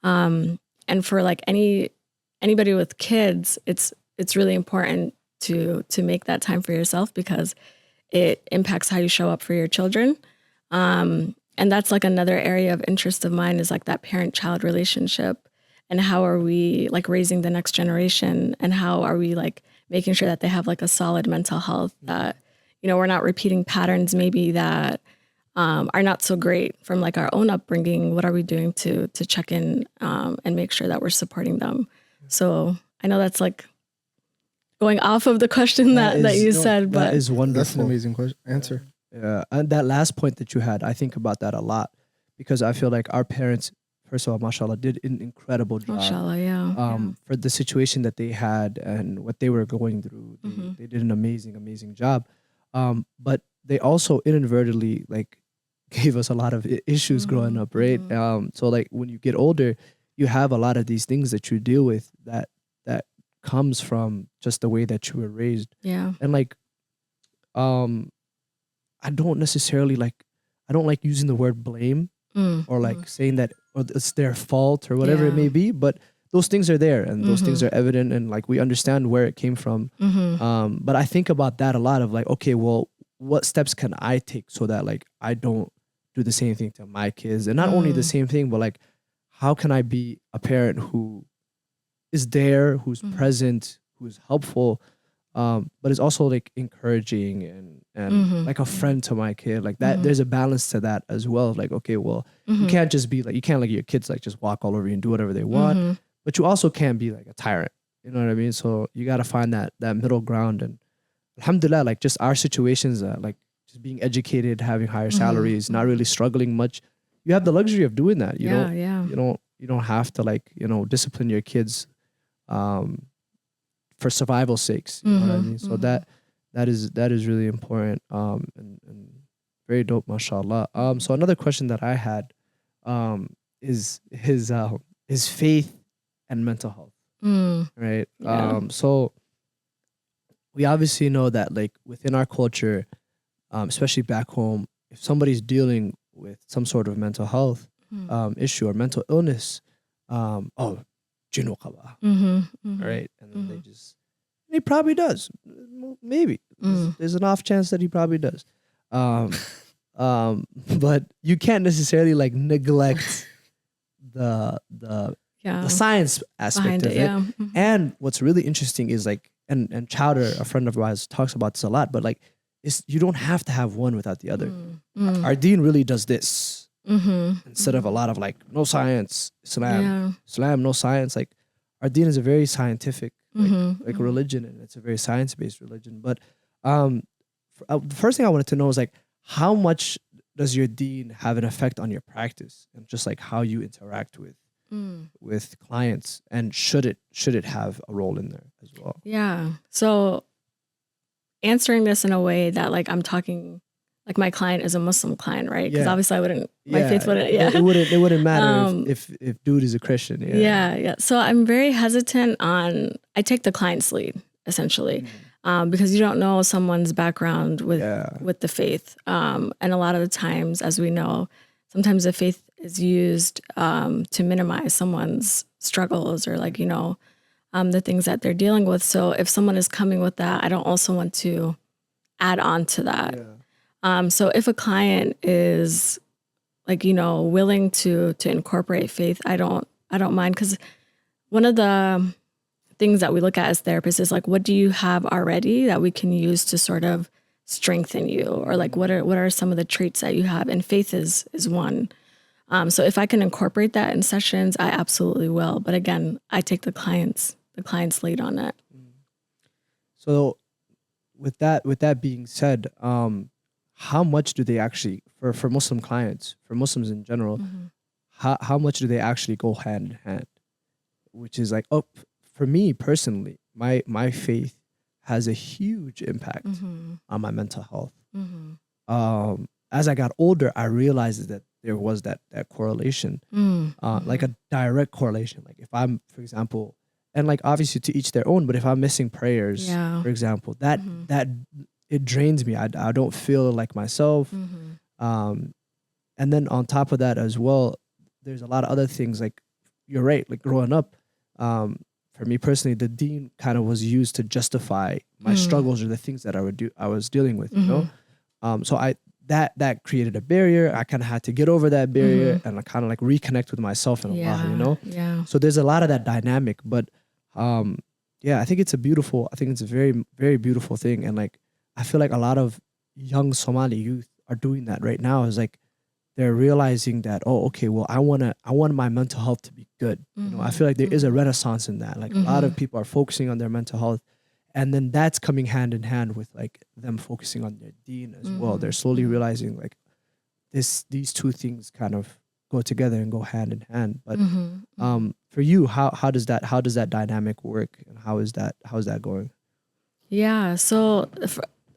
[SPEAKER 3] And for like anybody with kids, it's really important to make that time for yourself because it impacts how you show up for your children. And And that's like another area of interest of mine is like that parent-child relationship, and how are we like raising the next generation, and how are we like making sure that they have like a solid mental health, that, you know, we're not repeating patterns maybe that are not so great from like our own upbringing. What are we doing to check in and make sure that we're supporting them? So I know that's like going off of the question that you said, but
[SPEAKER 1] that is wonderful.
[SPEAKER 2] That's an amazing question. Answer.
[SPEAKER 1] Yeah, and that last point that you had, I think about that a lot, because I feel like our parents, first of all, mashallah, did an incredible job.
[SPEAKER 3] mashallah, yeah.
[SPEAKER 1] For the situation that they had and what they were going through. They did an amazing job. But they also inadvertently like gave us a lot of issues growing up, right? So like when you get older, you have a lot of these things that you deal with that comes from just the way that you were raised.
[SPEAKER 3] Yeah.
[SPEAKER 1] And like, I don't like using the word blame or like saying that or it's their fault or whatever it may be, but those things are there and those things are evident, and like we understand where it came from. But I think about that a lot of like, okay, well, what steps can I take so that like I don't do the same thing to my kids? And not only the same thing, but like, how can I be a parent who is there, who's present, who's helpful, but is also like encouraging and like a friend to my kid, like that. There's a balance to that as well. Like, okay, well, you can't just be like, you can't let your kids like just walk all over you and do whatever they want, but you also can't be like a tyrant. You know what I mean? So you got to find that middle ground. And alhamdulillah, like just our situations, like just being educated, having higher salaries, not really struggling much. You have the luxury of doing that. You don't have to like, you know, discipline your kids for survival's sakes. You know what I mean? So that is really important and very dope, mashallah. So another question that I had is his faith and mental health. Right?
[SPEAKER 3] Yeah.
[SPEAKER 1] So we obviously know that like within our culture, especially back home, if somebody's dealing with some sort of mental health issue or mental illness, jinn qaba, right? And then he probably does. Maybe there's an off chance that he probably does. But you can't necessarily like neglect the science aspect of it. And what's really interesting is like, and Chowder, a friend of ours, talks about this a lot, but like, you don't have to have one without the other. Our deen really does this instead of a lot of like, no science, Islam, no science. Like our deen is a very scientific like religion, and it's a very science-based religion. But the first thing I wanted to know is like, how much does your deen have an effect on your practice and just like how you interact with clients, and should it have a role in there as well?
[SPEAKER 3] Yeah. So answering this in a way that like I'm talking like my client is a Muslim client, right? Because obviously I wouldn't, my faith wouldn't. Yeah,
[SPEAKER 1] it wouldn't matter if dude is a Christian.
[SPEAKER 3] Yeah. So I'm very hesitant on. I take the client's lead essentially, because you don't know someone's background with the faith, and a lot of the times, as we know, sometimes the faith is used to minimize someone's struggles or like, you know, the things that they're dealing with. So if someone is coming with that, I don't also want to add on to that. So if a client is like, you know, willing to incorporate faith, I don't mind, because one of the things that we look at as therapists is like, what do you have already that we can use to sort of strengthen you, or like what are some of the traits that you have, and faith is one. So if I can incorporate that in sessions, I absolutely will. But again, I take the client's lead on it.
[SPEAKER 1] So with that being said, how much do they actually, for Muslim clients, for Muslims in general, how much do they actually go hand in hand? Which is like, for me personally, my faith has a huge impact on my mental health. As I got older, I realized that there was that correlation, like a direct correlation. Like if I'm, for example, and like obviously to each their own, but if I'm missing prayers, for example, that it drains me. I don't feel like myself. And then on top of that as well, there's a lot of other things. Like you're right, like growing up, for me personally, the deen kind of was used to justify my struggles or the things that I was dealing with, you know? So that created a barrier. I kind of had to get over that barrier and I kind of like reconnect with myself and Allah, you know?
[SPEAKER 3] Yeah.
[SPEAKER 1] So there's a lot of that dynamic, but yeah, I think it's a very, very beautiful thing. And like, I feel like a lot of young Somali youth are doing that right now. Is like, they're realizing that, oh, okay, well, I want my mental health to be good. You know, I feel like there is a renaissance in that. Like a lot of people are focusing on their mental health, and then that's coming hand in hand with like them focusing on their deen as well. They're slowly realizing like these two things kind of go together and go hand in hand. But for you, how does that dynamic work, and how is that going?
[SPEAKER 3] Yeah. So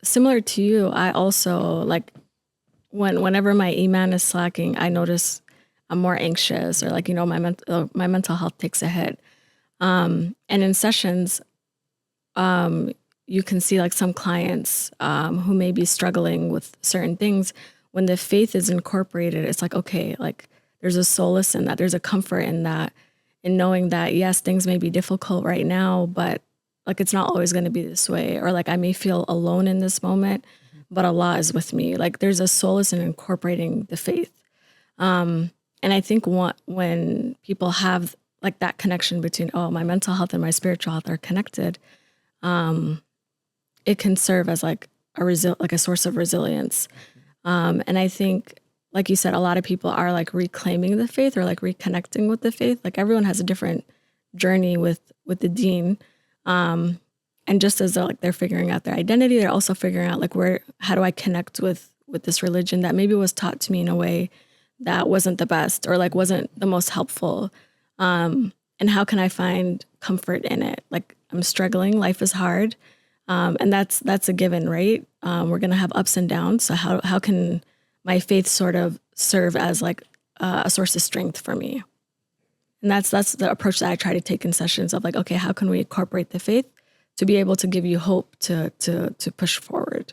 [SPEAKER 3] similar to you, I also like whenever my iman is slacking, I notice I'm more anxious, or like, you know, my mental health takes a hit. And in sessions, you can see like some clients who may be struggling with certain things. When the faith is incorporated, it's like, okay, like there's a solace in that. There's a comfort in that, in knowing that, yes, things may be difficult right now, but like it's not always going to be this way. Or like I may feel alone in this moment, but Allah is with me. Like there's a solace in incorporating the faith. And I think when people have like that connection between, oh, my mental health and my spiritual health are connected, it can serve as like a source of resilience. And I think, like you said, a lot of people are like reclaiming the faith, or like reconnecting with the faith. Like everyone has a different journey with the deen. And just as they're figuring out their identity, they're also figuring out like how do I connect with this religion that maybe was taught to me in a way that wasn't the best, or like wasn't the most helpful. And how can I find comfort in it? Like I'm struggling, life is hard. And that's a given, right? We're going to have ups and downs. So how can my faith sort of serve as like a source of strength for me? And that's the approach that I try to take in sessions of like, okay, how can we incorporate the faith to be able to give you hope to push forward?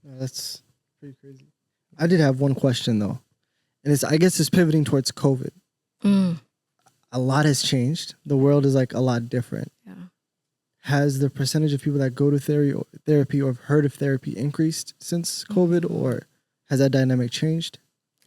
[SPEAKER 2] That's pretty crazy. I did have one question though, and I guess it's pivoting towards COVID. A lot has changed. The world is like a lot different.
[SPEAKER 3] Yeah.
[SPEAKER 2] Has the percentage of people that go to therapy or have heard of therapy increased since COVID, or has that dynamic changed?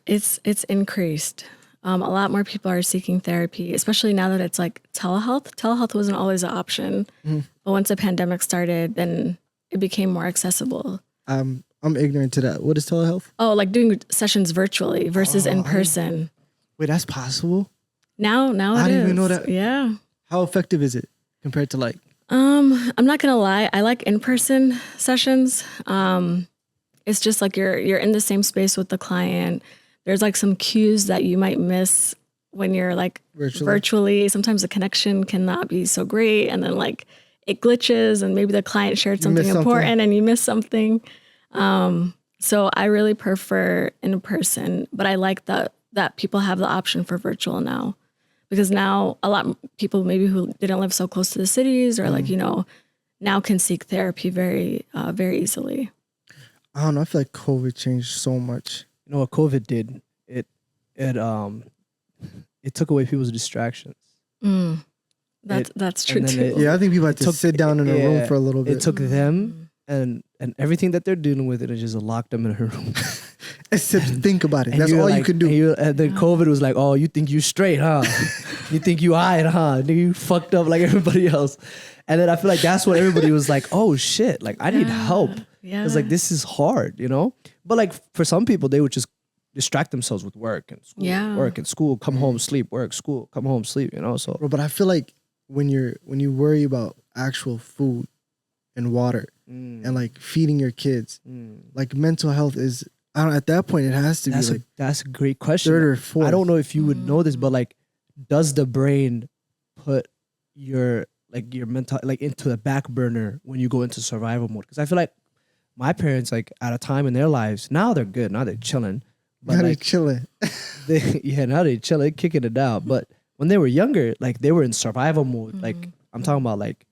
[SPEAKER 3] It's increased. A lot more people are seeking therapy, especially now that it's like telehealth. Telehealth wasn't always an option, but once the pandemic started, then it became more accessible.
[SPEAKER 2] I'm ignorant to that. What is telehealth?
[SPEAKER 3] Oh, like doing sessions virtually versus in person.
[SPEAKER 2] Wait, that's possible?
[SPEAKER 3] Now
[SPEAKER 2] I
[SPEAKER 3] it
[SPEAKER 2] didn't
[SPEAKER 3] is.
[SPEAKER 2] even know that.
[SPEAKER 3] Yeah.
[SPEAKER 2] How effective is it compared to like?
[SPEAKER 3] I'm not gonna lie. I like in-person sessions. It's just like you're in the same space with the client. There's like some cues that you might miss when you're like virtually. Sometimes the connection cannot be so great, and then like it glitches, and maybe the client shared something important and you miss something. So I really prefer in person, but I like that people have the option for virtual now. Because now a lot of people maybe who didn't live so close to the cities, or like, you know, now can seek therapy very, very easily.
[SPEAKER 2] I don't know. I feel like COVID changed so much.
[SPEAKER 1] You know what COVID did? It took away people's distractions.
[SPEAKER 3] That's true too.
[SPEAKER 2] I think people had to sit down in a room for a little bit.
[SPEAKER 1] It took them and everything that they're dealing with, and it just locked them in a room.
[SPEAKER 2] Except think about it. That's all you could do.
[SPEAKER 1] And then COVID was like, oh, you think you straight, huh? You think you alright, huh? You fucked up like everybody else. And then I feel like that's what everybody was like, oh shit, like I need help.
[SPEAKER 3] Yeah.
[SPEAKER 1] Because like this is hard, you know? But like for some people, they would just distract themselves with work and school, work and school, come home, sleep, work, school, come home, sleep, you know? So
[SPEAKER 2] but I feel like when you worry about actual food and water and like feeding your kids, like mental health is, I don't know, at that point it has to be like
[SPEAKER 1] that's a great question.
[SPEAKER 2] Third or fourth.
[SPEAKER 1] I don't know if you would know this, but like, does the brain put your mental like into the back burner when you go into survival mode? Because I feel like my parents, like at a time in their lives, now they're good, now they're chilling. But
[SPEAKER 2] now
[SPEAKER 1] like,
[SPEAKER 2] they're chilling.
[SPEAKER 1] Now they're chilling, kicking it down. But when they were younger, like they were in survival mode. Like I'm talking about like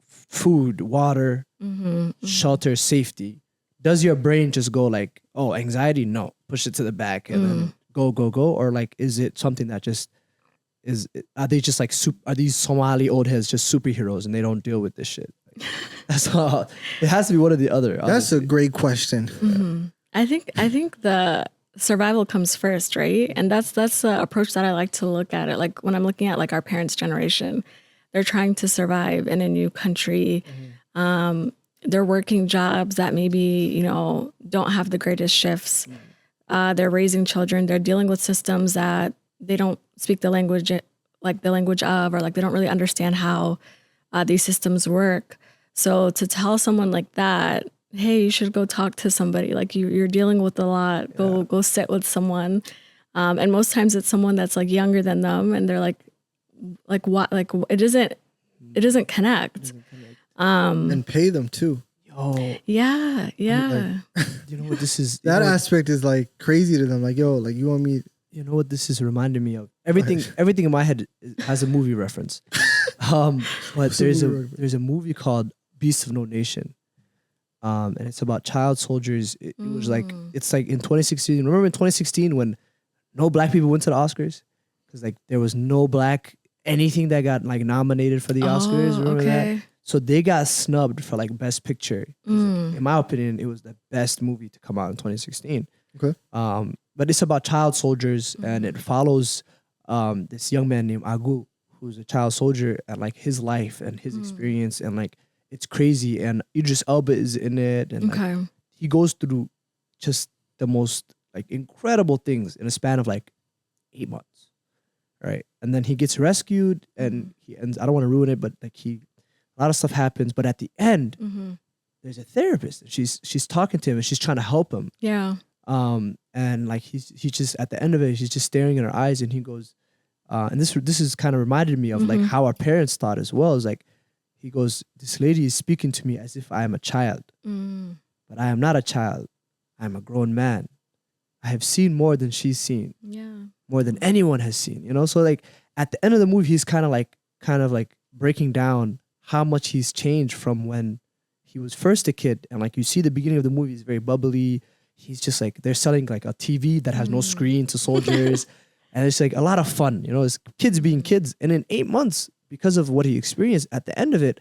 [SPEAKER 1] food, water, shelter, safety. Does your brain just go like, oh, anxiety? No, push it to the back and then go, or like, is it something that just is? Are they just like are these Somali old heads just superheroes and they don't deal with this shit? That's all. It has to be one or the other.
[SPEAKER 2] That's a
[SPEAKER 1] obviously.
[SPEAKER 2] great question.
[SPEAKER 3] I think the survival comes first, right? And that's the approach that I like to look at it. Like when I'm looking at like our parents' generation, they're trying to survive in a new country. They're working jobs that maybe, you know, don't have the greatest shifts. They're raising children. They're dealing with systems that they don't speak the language of, or like they don't really understand how these systems work. So to tell someone like that, hey, you should go talk to somebody. Like you're dealing with a lot. Go sit with someone. And most times it's someone that's like younger than them, and they're like what? Like it doesn't connect.
[SPEAKER 2] And pay them too.
[SPEAKER 1] Yo,
[SPEAKER 3] Yeah.
[SPEAKER 1] you know what this is?
[SPEAKER 2] That aspect is like crazy to them. Like, yo, like you want me?
[SPEAKER 1] You know what this is reminding me of? Everything in my head has a movie reference. But there's a movie called Beasts of No Nation. And it's about child soldiers. It was like, it's like in 2016. Remember in 2016 when no black people went to the Oscars? Because like there was no black anything that got like nominated for the Oscars. Remember that? So they got snubbed for like Best Picture. In my opinion, it was the best movie to come out in 2016.
[SPEAKER 2] Okay.
[SPEAKER 1] But it's about child soldiers, and it follows this young man named Agu, who's a child soldier, and like his life and his experience, and like it's crazy. And Idris Elba is in it, and like, he goes through just the most like incredible things in a span of like 8 months, right? And then he gets rescued, and he ends. I don't want to ruin it, but like a lot of stuff happens. But at the end, there's a therapist. She's talking to him, and she's trying to help him.
[SPEAKER 3] Yeah.
[SPEAKER 1] And like he's just at the end of it, he's just staring in her eyes, and he goes, and this is kind of reminded me of like how our parents thought as well. Is like he goes, this lady is speaking to me as if I am a child, but I am not a child. I am a grown man. I have seen more than she's seen.
[SPEAKER 3] Yeah.
[SPEAKER 1] More than anyone has seen. You know, so like at the end of the movie, he's kind of like breaking down how much he's changed from when he was first a kid, and like you see the beginning of the movie is very bubbly. He's just like, they're selling like a TV that has no screen to soldiers. And it's like a lot of fun, you know, it's kids being kids. And in 8 months, because of what he experienced at the end of it,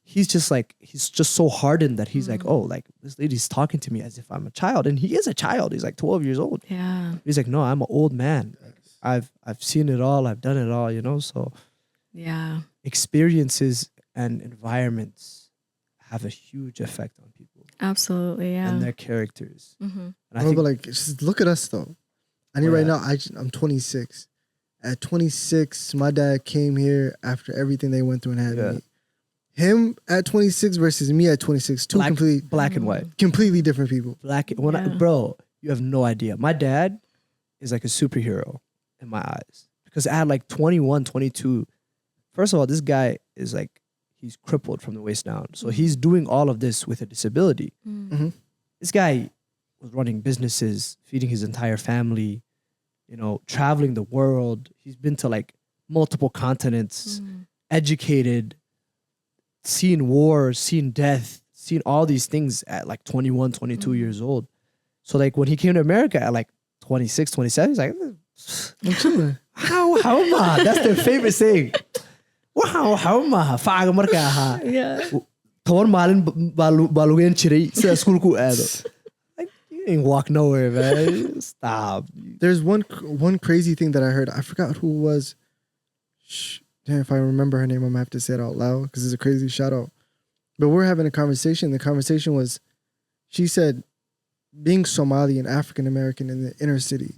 [SPEAKER 1] he's just so hardened that he's like, oh, like this lady's talking to me as if I'm a child. And he is a child. He's like 12 years old.
[SPEAKER 3] Yeah.
[SPEAKER 1] He's like, no, I'm an old man. I've seen it all. I've done it all, you know? So
[SPEAKER 3] yeah,
[SPEAKER 1] experiences and environments have a huge effect on people.
[SPEAKER 3] Absolutely. Yeah.
[SPEAKER 1] And their characters. And I
[SPEAKER 2] No,
[SPEAKER 1] think,
[SPEAKER 2] but like, just look at us though. I mean, right now, I'm 26. At 26, my dad came here after everything they went through and had me. Him at 26 versus me at 26, two
[SPEAKER 1] black and white.
[SPEAKER 2] completely different people.
[SPEAKER 1] Bro, you have no idea. My dad is like a superhero in my eyes. Because at like 21, 22, first of all, this guy is like, he's crippled from the waist down. So he's doing all of this with a disability. This guy was running businesses, feeding his entire family, you know, traveling the world. He's been to like multiple continents, educated, seen wars, seen death, seen all these things at like 21, 22 years old. So like when he came to America at like 26, 27, he's like,
[SPEAKER 2] I'm chilling.
[SPEAKER 1] how am I? That's their favorite saying. Wow, how am I? Faaga marka aha.
[SPEAKER 3] Yeah.
[SPEAKER 1] Toban maalin baa lugeyn jiray sida schoolku aado. Like you ain't walk nowhere, man. Stop.
[SPEAKER 2] There's one crazy thing that I heard. I forgot who it was. Damn, if I remember her name, I'm gonna have to say it out loud because it's a crazy shout out. But we're having a conversation. The conversation was, she said, being Somali and African American in the inner city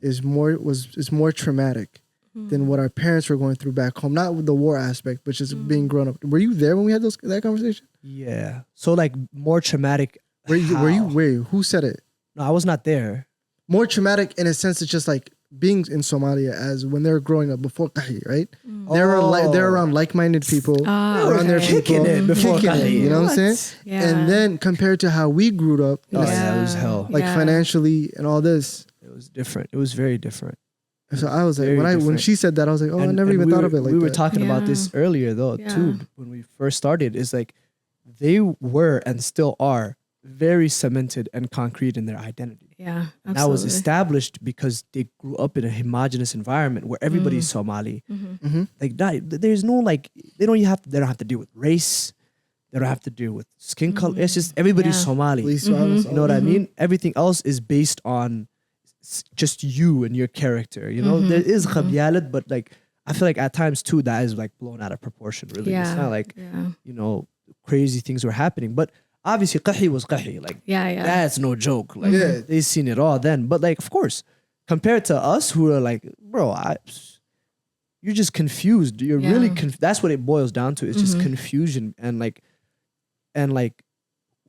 [SPEAKER 2] is more traumatic than what our parents were going through back home. Not with the war aspect, but just being grown up. Were you there when we had that conversation?
[SPEAKER 1] Yeah. So like more traumatic.
[SPEAKER 2] Were you? Who said it?
[SPEAKER 1] No, I was not there.
[SPEAKER 2] More traumatic in a sense, it's just like being in Somalia as when they were growing up before Qahi, right? They're around like-minded people, around their people,
[SPEAKER 1] Kicking it before
[SPEAKER 2] kicking it,
[SPEAKER 1] Qahi.
[SPEAKER 2] you know what I'm saying?
[SPEAKER 3] Yeah.
[SPEAKER 2] And then compared to how we grew up,
[SPEAKER 1] Yeah, it was hell.
[SPEAKER 2] like financially and all this.
[SPEAKER 1] It was different. It was very different.
[SPEAKER 2] So I was like,
[SPEAKER 1] Very
[SPEAKER 2] when
[SPEAKER 1] different.
[SPEAKER 2] she said that, I was like, oh, I never even thought of it like that.
[SPEAKER 1] We were talking about
[SPEAKER 3] Yeah.
[SPEAKER 1] this earlier though, too, when we first started. Is like they were and still are very cemented and concrete in their identity.
[SPEAKER 3] Yeah.
[SPEAKER 1] And that was established because they grew up in a homogenous environment where everybody's Somali. Like there's no like they don't have to deal with race. They don't have to deal with skin color. It's just everybody's Somali.
[SPEAKER 2] Police violence,
[SPEAKER 1] You know what I mean? Everything else is based on just you and your character. You know, there is khabyalad, but like I feel like at times too that is like blown out of proportion. Really, it's not like you know crazy things were happening, but obviously qahi was qahi. Like that's no joke. Like they seen it all then. But like of course, compared to us who are like, bro, you're just confused. You're really that's what it boils down to. It's just confusion and like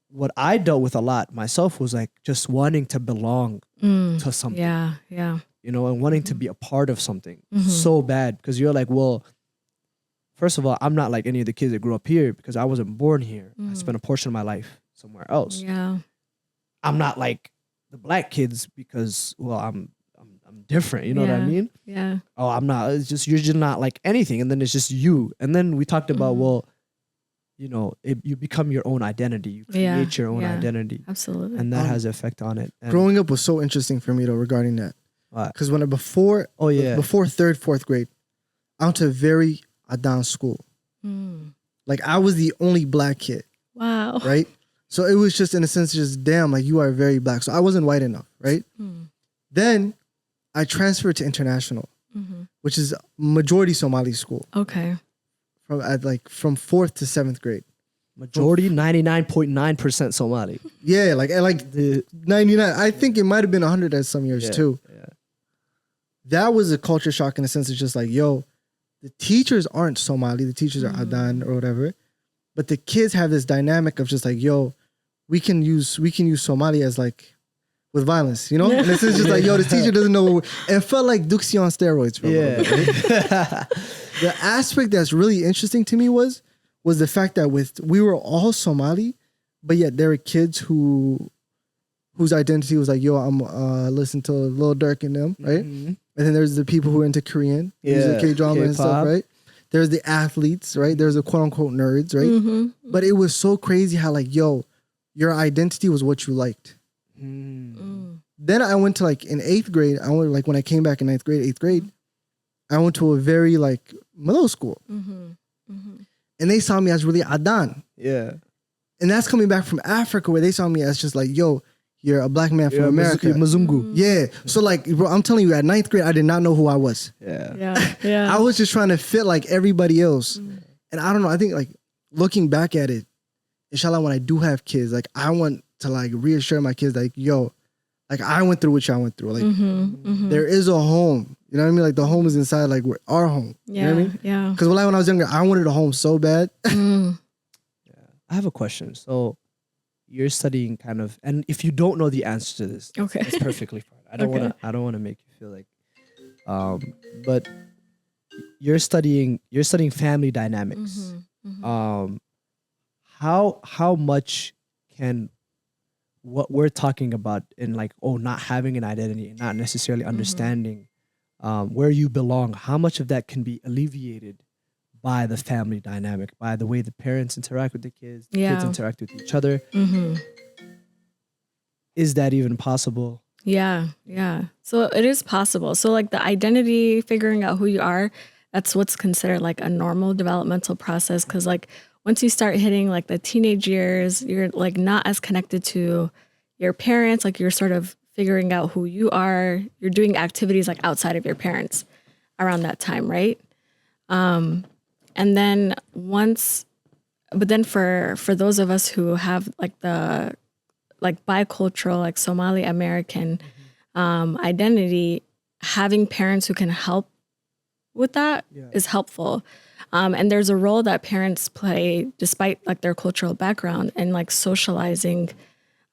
[SPEAKER 1] what I dealt with a lot myself was like just wanting to belong to something.
[SPEAKER 3] Yeah.
[SPEAKER 1] You know, and wanting to be a part of something so bad because you're like, well, first of all, I'm not like any of the kids that grew up here because I wasn't born here. I spent a portion of my life somewhere else.
[SPEAKER 3] Yeah.
[SPEAKER 1] I'm not like the black kids because, well, I'm different. You know what I mean?
[SPEAKER 3] Yeah.
[SPEAKER 1] Oh, I'm not. It's just you're just not like anything, and then it's just you. And then we talked about well, you know, you become your own identity. You create your own identity.
[SPEAKER 3] Absolutely.
[SPEAKER 1] And that has an effect on it. And
[SPEAKER 2] growing up was so interesting for me though regarding that. Because before third, fourth grade, I went to a very Adan school. Like I was the only black kid.
[SPEAKER 3] Wow.
[SPEAKER 2] Right? So it was just in a sense just damn, like you are very black. So I wasn't white enough, right? Then I transferred to international, which is majority Somali school.
[SPEAKER 3] Okay.
[SPEAKER 2] From fourth to seventh grade.
[SPEAKER 1] Majority 99.9% Somali.
[SPEAKER 2] Yeah, like the 99. I think it might have been 100 at some years too.
[SPEAKER 1] Yeah.
[SPEAKER 2] That was a culture shock in the sense of just like, yo, the teachers aren't Somali, the teachers are Adan or whatever, but the kids have this dynamic of just like, yo, we can use Somali as like with violence, you know? And it's just like, yo, the teacher doesn't know. It felt like Duxie on steroids for a little bit. The aspect that's really interesting to me was the fact that we were all Somali, but yet there were kids whose identity was like, yo, I'm listen to Lil Durk and them, right? And then there's the people who are into Korean music, K-drama and stuff, right? There's the athletes, right? There's the quote unquote nerds, right? But it was so crazy how like, yo, your identity was what you liked. Then I went to like in 8th grade, when I came back in 9th grade, 8th grade, I went to a very like middle school. And they saw me as really Adan.
[SPEAKER 1] Yeah.
[SPEAKER 2] And that's coming back from Africa where they saw me as just like, yo, you're a black man from America.
[SPEAKER 1] Mzungu.
[SPEAKER 2] Yeah. So like, bro, I'm telling you, at 9th grade, I did not know who I was.
[SPEAKER 3] Yeah.
[SPEAKER 2] I was just trying to fit like everybody else. And I don't know, I think like looking back at it, inshallah, when I do have kids, like I want to like reassure my kids like, yo, like I went through what y'all went through. Like there is a home. You know what I mean? Like the home is inside like our home.
[SPEAKER 3] Yeah.
[SPEAKER 2] You know what I mean?
[SPEAKER 3] Yeah.
[SPEAKER 2] Because when I was younger, I wanted a home so bad.
[SPEAKER 1] I have a question. So you're studying kind of, and if you don't know the answer to this,
[SPEAKER 3] Okay.
[SPEAKER 1] it's perfectly fine. I don't want to make you feel like, but you're studying family dynamics. How much can what we're talking about in like, not having an identity and not necessarily understanding where you belong, how much of that can be alleviated by the family dynamic, by the way the parents interact with the kids kids interact with each other? Is that even possible?
[SPEAKER 3] Yeah. So it is possible. So like the identity, figuring out who you are, that's what's considered like a normal developmental process. Cause like once you start hitting like the teenage years, you're like not as connected to your parents. Like you're sort of figuring out who you are. You're doing activities like outside of your parents around that time, right? And then for those of us who have like the like bicultural, like Somali American identity, having parents who can help with that is helpful. And there's a role that parents play despite like their cultural background and like socializing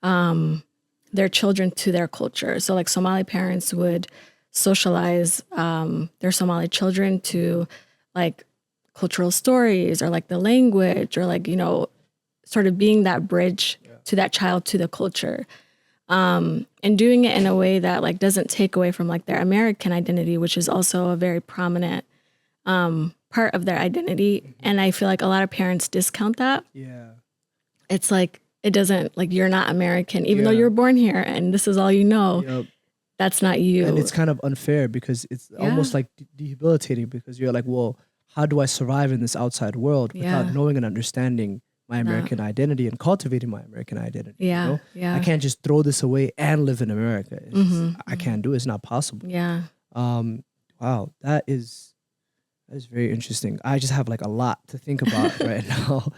[SPEAKER 3] their children to their culture. So like Somali parents would socialize their Somali children to like cultural stories or like the language or like, you know, sort of being that bridge to that child, to the culture. And doing it in a way that like doesn't take away from like their American identity, which is also a very prominent part of their identity. And I feel like a lot of parents discount that.
[SPEAKER 1] Yeah.
[SPEAKER 3] It's like, it doesn't, like you're not American, even though you were born here and this is all you know.
[SPEAKER 1] Yep.
[SPEAKER 3] That's not you.
[SPEAKER 1] And it's kind of unfair because it's almost like debilitating because you're like, well, how do I survive in this outside world without knowing and understanding my American identity and cultivating my American identity.
[SPEAKER 3] Yeah.
[SPEAKER 1] You know?
[SPEAKER 3] Yeah.
[SPEAKER 1] I can't just throw this away and live in America.
[SPEAKER 3] Mm-hmm.
[SPEAKER 1] I can't do it. It's not possible.
[SPEAKER 3] Yeah.
[SPEAKER 1] Wow, that is very interesting. I just have like a lot to think about right now.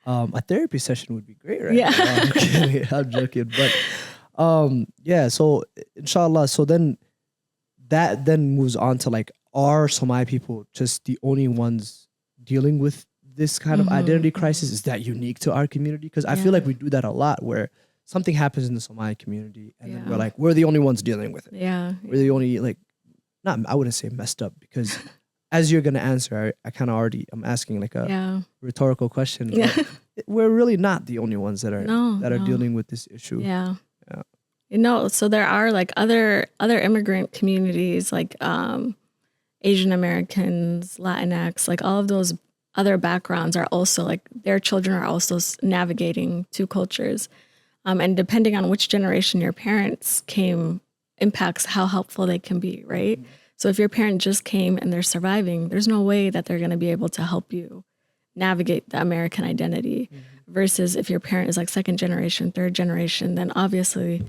[SPEAKER 1] A therapy session would be great right
[SPEAKER 3] Yeah.
[SPEAKER 1] now. I'm kidding. I'm joking. But yeah, so inshallah, so then that then moves on to like, are Somali people just the only ones dealing with this kind of identity crisis? Is that unique to our community? Because I feel like we do that a lot where something happens in the Somali community and then we're like, we're the only ones dealing with it.
[SPEAKER 3] Yeah.
[SPEAKER 1] We're the only like, I wouldn't say messed up, because as you're going to answer, I kind of already, I'm asking like a rhetorical question.
[SPEAKER 3] Yeah.
[SPEAKER 1] We're really not the only ones that are dealing with this issue.
[SPEAKER 3] Yeah. You know, so there are like other immigrant communities, like Asian Americans, Latinx, like all of those other backgrounds are also like, their children are also navigating two cultures. And depending on which generation your parents came impacts how helpful they can be, right? So if your parent just came and they're surviving, there's no way that they're going to be able to help you navigate the American identity. Versus if your parent is like second generation, third generation, then obviously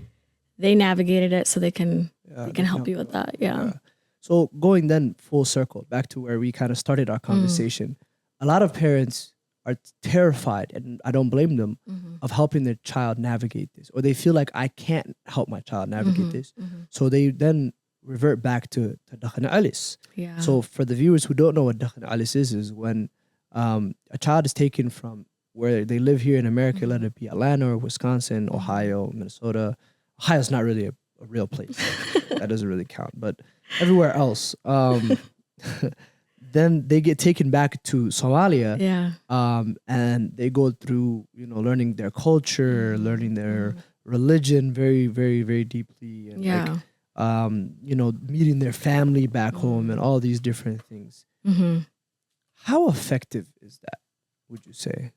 [SPEAKER 3] they navigated it, so they can help you with that. Yeah.
[SPEAKER 1] So going then full circle back to where we kind of started our conversation, a lot of parents are terrified, and I don't blame them, of helping their child navigate this, or they feel like I can't help my child navigate this. So they then revert back to Daqhan ceelis.
[SPEAKER 3] Yeah.
[SPEAKER 1] So for the viewers who don't know what Daqhan ceelis is when a child is taken from where they live here in America, let it be Atlanta or Wisconsin, Ohio, Minnesota. Ohio's not really a real place. That doesn't really count. But everywhere else, then they get taken back to Somalia.
[SPEAKER 3] Yeah.
[SPEAKER 1] And they go through, learning their culture, learning their religion very, very, very deeply. And meeting their family back home and all these different things. How effective is that, would you say?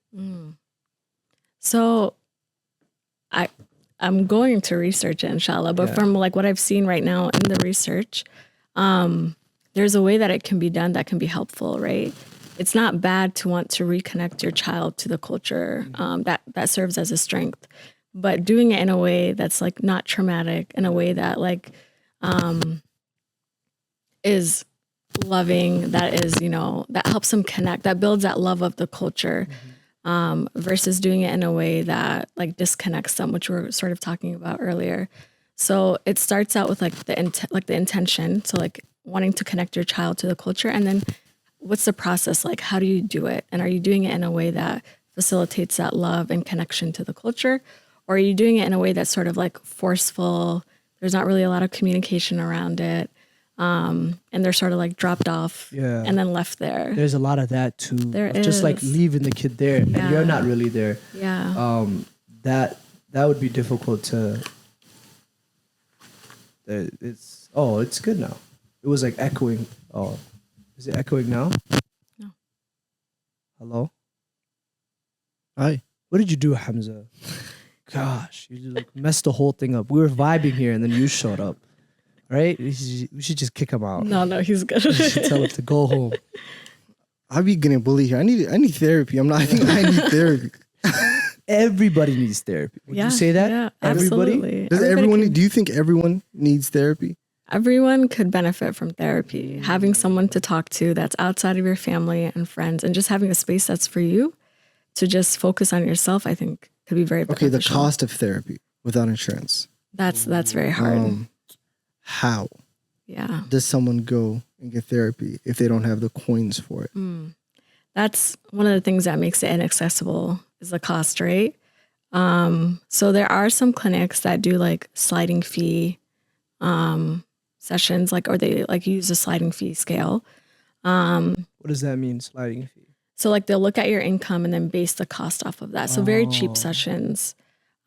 [SPEAKER 3] So I'm going to research it, inshallah, but from like what I've seen right now in the research, there's a way that it can be done that can be helpful, right? It's not bad to want to reconnect your child to the culture that serves as a strength, but doing it in a way that's like not traumatic, in a way that like is loving, that is, that helps them connect, that builds that love of the culture. Versus doing it in a way that like disconnects them, which we were sort of talking about earlier. So it starts out with like the intention. So like wanting to connect your child to the culture, and then what's the process like? How do you do it? And are you doing it in a way that facilitates that love and connection to the culture, or are you doing it in a way that's sort of like forceful? There's not really a lot of communication around it. And they're sort of like dropped off and then left there.
[SPEAKER 1] There's a lot of that too.
[SPEAKER 3] There
[SPEAKER 1] just
[SPEAKER 3] is.
[SPEAKER 1] like leaving the kid there and you're not really there.
[SPEAKER 3] Yeah.
[SPEAKER 1] That would be difficult to. It's good now. It was like echoing. Oh, is it echoing now?
[SPEAKER 3] No.
[SPEAKER 1] Hello.
[SPEAKER 2] Hi.
[SPEAKER 1] What did you do, Hamza? Gosh, you like messed the whole thing up. We were vibing here and then you showed up. Right? We should just kick him out.
[SPEAKER 3] No, he's good.
[SPEAKER 1] We should tell him to go home.
[SPEAKER 2] I'll be getting bullied here. I need therapy. I think I need therapy.
[SPEAKER 1] Everybody needs therapy. Would you say that?
[SPEAKER 3] Yeah,
[SPEAKER 1] Everybody?
[SPEAKER 3] absolutely.
[SPEAKER 2] Does everyone? Do you think everyone needs therapy?
[SPEAKER 3] Everyone could benefit from therapy. Having someone to talk to that's outside of your family and friends, and just having a space that's for you to just focus on yourself, I think could be very beneficial.
[SPEAKER 2] Okay, the cost of therapy without insurance.
[SPEAKER 3] That's very hard.
[SPEAKER 2] How?
[SPEAKER 3] Yeah.
[SPEAKER 2] Does someone go and get therapy if they don't have the coins for it?
[SPEAKER 3] That's one of the things that makes it inaccessible is the cost, right? So there are some clinics that do like sliding fee sessions, or they like use a sliding fee scale.
[SPEAKER 1] What does that mean, sliding fee?
[SPEAKER 3] So like they'll look at your income and then base the cost off of that. So very cheap sessions.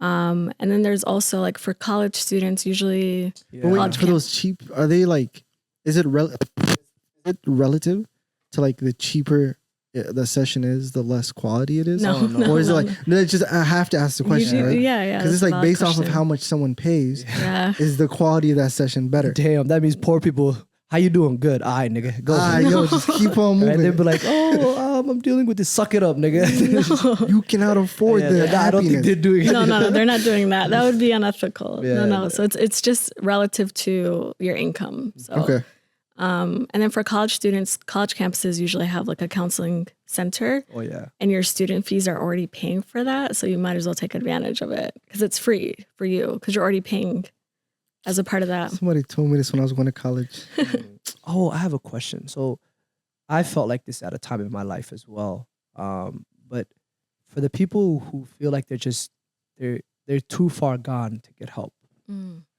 [SPEAKER 3] And then there's also like for college students, usually.
[SPEAKER 2] But wait, for those cheap, are they like? Is it relative to like the cheaper the session is, the less quality it is?
[SPEAKER 3] No.
[SPEAKER 2] Or is it like? No, it's just I have to ask the question, right?
[SPEAKER 3] Yeah.
[SPEAKER 2] Because it's like based off of how much someone pays.
[SPEAKER 3] Yeah.
[SPEAKER 2] Is the quality of that session better?
[SPEAKER 1] Damn, that means poor people. How you doing? Good. All right, nigga. Go.
[SPEAKER 2] Yo, just keep on moving.
[SPEAKER 1] Right? They'd be like, I'm dealing with this. Suck it up, nigga.
[SPEAKER 2] You cannot afford the happiness.
[SPEAKER 1] I don't think they're doing it.
[SPEAKER 3] No, they're not doing that. That would be unethical.
[SPEAKER 1] Yeah.
[SPEAKER 3] No. So it's just relative to your income. So,
[SPEAKER 2] Okay.
[SPEAKER 3] And then for college students, college campuses usually have like a counseling center.
[SPEAKER 1] Oh yeah.
[SPEAKER 3] And your student fees are already paying for that. So you might as well take advantage of it because it's free for you because you're already paying as a part of that.
[SPEAKER 2] Somebody told me this when I was going to college.
[SPEAKER 1] Oh, I have a question. So I felt like this at a time in my life as well. But for the people who feel like they're too far gone to get help,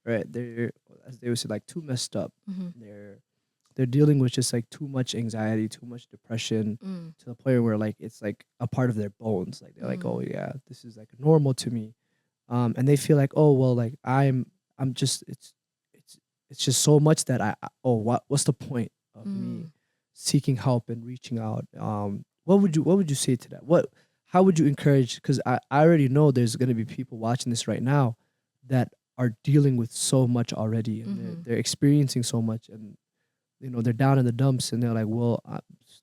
[SPEAKER 1] right? They're, as they would say, like too messed up. They're dealing with just like too much anxiety, too much depression, to the point where like it's like a part of their bones. Like they're like, oh yeah, this is like normal to me, and they feel like, oh well, like I'm just it's just so much that what's the point of me seeking help and reaching out? What would you say to that? How would you encourage? Because I already know there's going to be people watching this right now that are dealing with so much already, and they're experiencing so much, and you know they're down in the dumps, and they're like, well,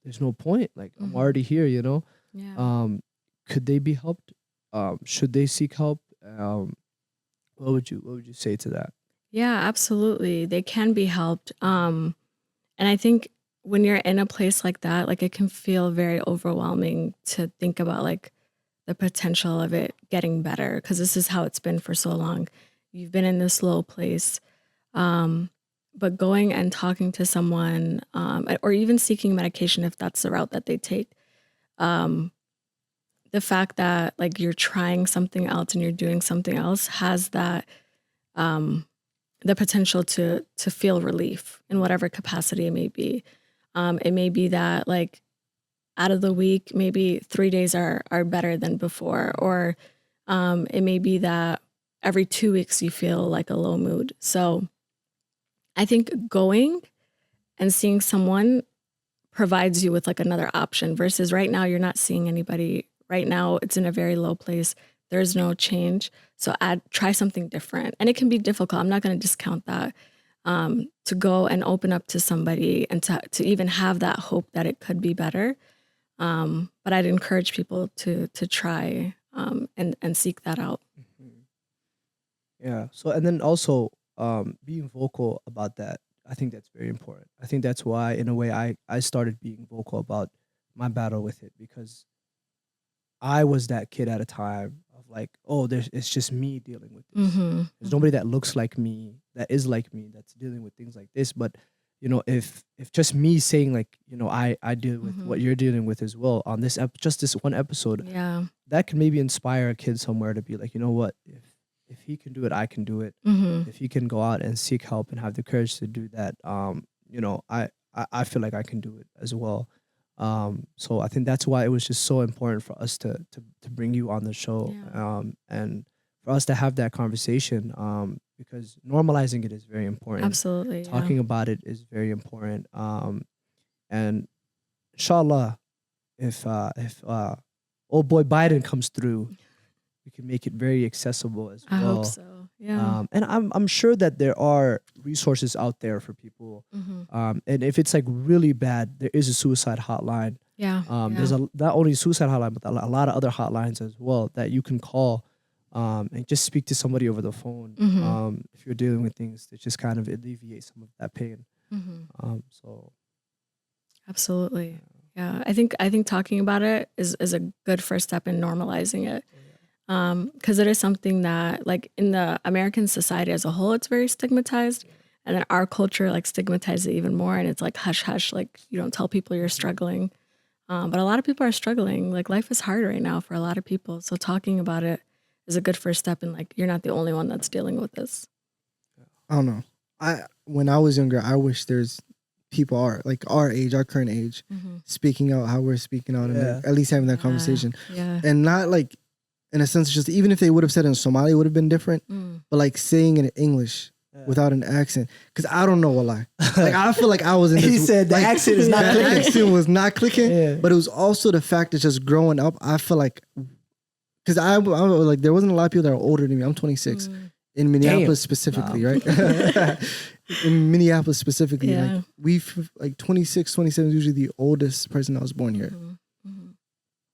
[SPEAKER 1] there's no point. Like I'm already here, you know.
[SPEAKER 3] Yeah.
[SPEAKER 1] Could they be helped? Should they seek help? What would you say to that?
[SPEAKER 3] Yeah, absolutely. They can be helped. And I think when you're in a place like that, like it can feel very overwhelming to think about like the potential of it getting better because this is how it's been for so long. You've been in this low place. But going and talking to someone or even seeking medication if that's the route that they take, the fact that like you're trying something else and you're doing something else has that the potential to feel relief in whatever capacity it may be. It may be that like out of the week, maybe 3 days are better than before, or it may be that every 2 weeks you feel like a low mood. So I think going and seeing someone provides you with like another option versus right now you're not seeing anybody. Right now it's in a very low place. There's no change. So try something different. And it can be difficult. I'm not going to discount that. To go and open up to somebody and to even have that hope that it could be better. But I'd encourage people to try and seek that out.
[SPEAKER 1] Yeah. So and then also being vocal about that, I think that's very important. I think that's why in a way I started being vocal about my battle with it, because I was that kid at a time of like, oh, it's just me dealing with this. There's nobody that looks like me, that is like me, that's dealing with things like this. But you know, if just me saying like, you know, I deal with what you're dealing with as well on this just this one episode,
[SPEAKER 3] Yeah.
[SPEAKER 1] that can maybe inspire a kid somewhere to be like, you know what, if he can do it, I can do it. If he can go out and seek help and have the courage to do that, you know, I feel like I can do it as well. So I think that's why it was just so important for us to bring you on the show, and for us to have that conversation, because normalizing it is very important.
[SPEAKER 3] Absolutely.
[SPEAKER 1] Talking about it is very important. And inshallah, if old boy Biden comes through, we can make it very accessible as well.
[SPEAKER 3] I hope so. Yeah.
[SPEAKER 1] And I'm sure that there are resources out there for people. And if it's like really bad, there is a suicide hotline.
[SPEAKER 3] Yeah.
[SPEAKER 1] There's not only a suicide hotline, but a lot of other hotlines as well that you can call and just speak to somebody over the phone. If you're dealing with things that just kind of alleviate some of that pain. So
[SPEAKER 3] Absolutely. Yeah. I think talking about it is a good first step in normalizing it. Because it is something that, like, in the American society as a whole, it's very stigmatized, and then our culture like stigmatizes it even more, and it's like hush hush, like you don't tell people you're struggling. But a lot of people are struggling. Like life is hard right now for a lot of people. So talking about it is a good first step, and like you're not the only one that's dealing with this.
[SPEAKER 2] I don't know. When I was younger, I wish there's people our age, our current age, speaking out how we're speaking out, and at least having that conversation, and not like. In a sense, just even if they would have said it in Somali, it would have been different. But like saying it in English without an accent, because I don't know a lie. Like I feel like I was in.
[SPEAKER 1] He said the accent is not clicking.
[SPEAKER 2] The accent was not clicking, but it was also the fact that just growing up, I feel like, because I like there wasn't a lot of people that are older than me. I'm 26 in Minneapolis specifically, right? In Minneapolis specifically, like we've like 26, 27 is usually the oldest person that was born here.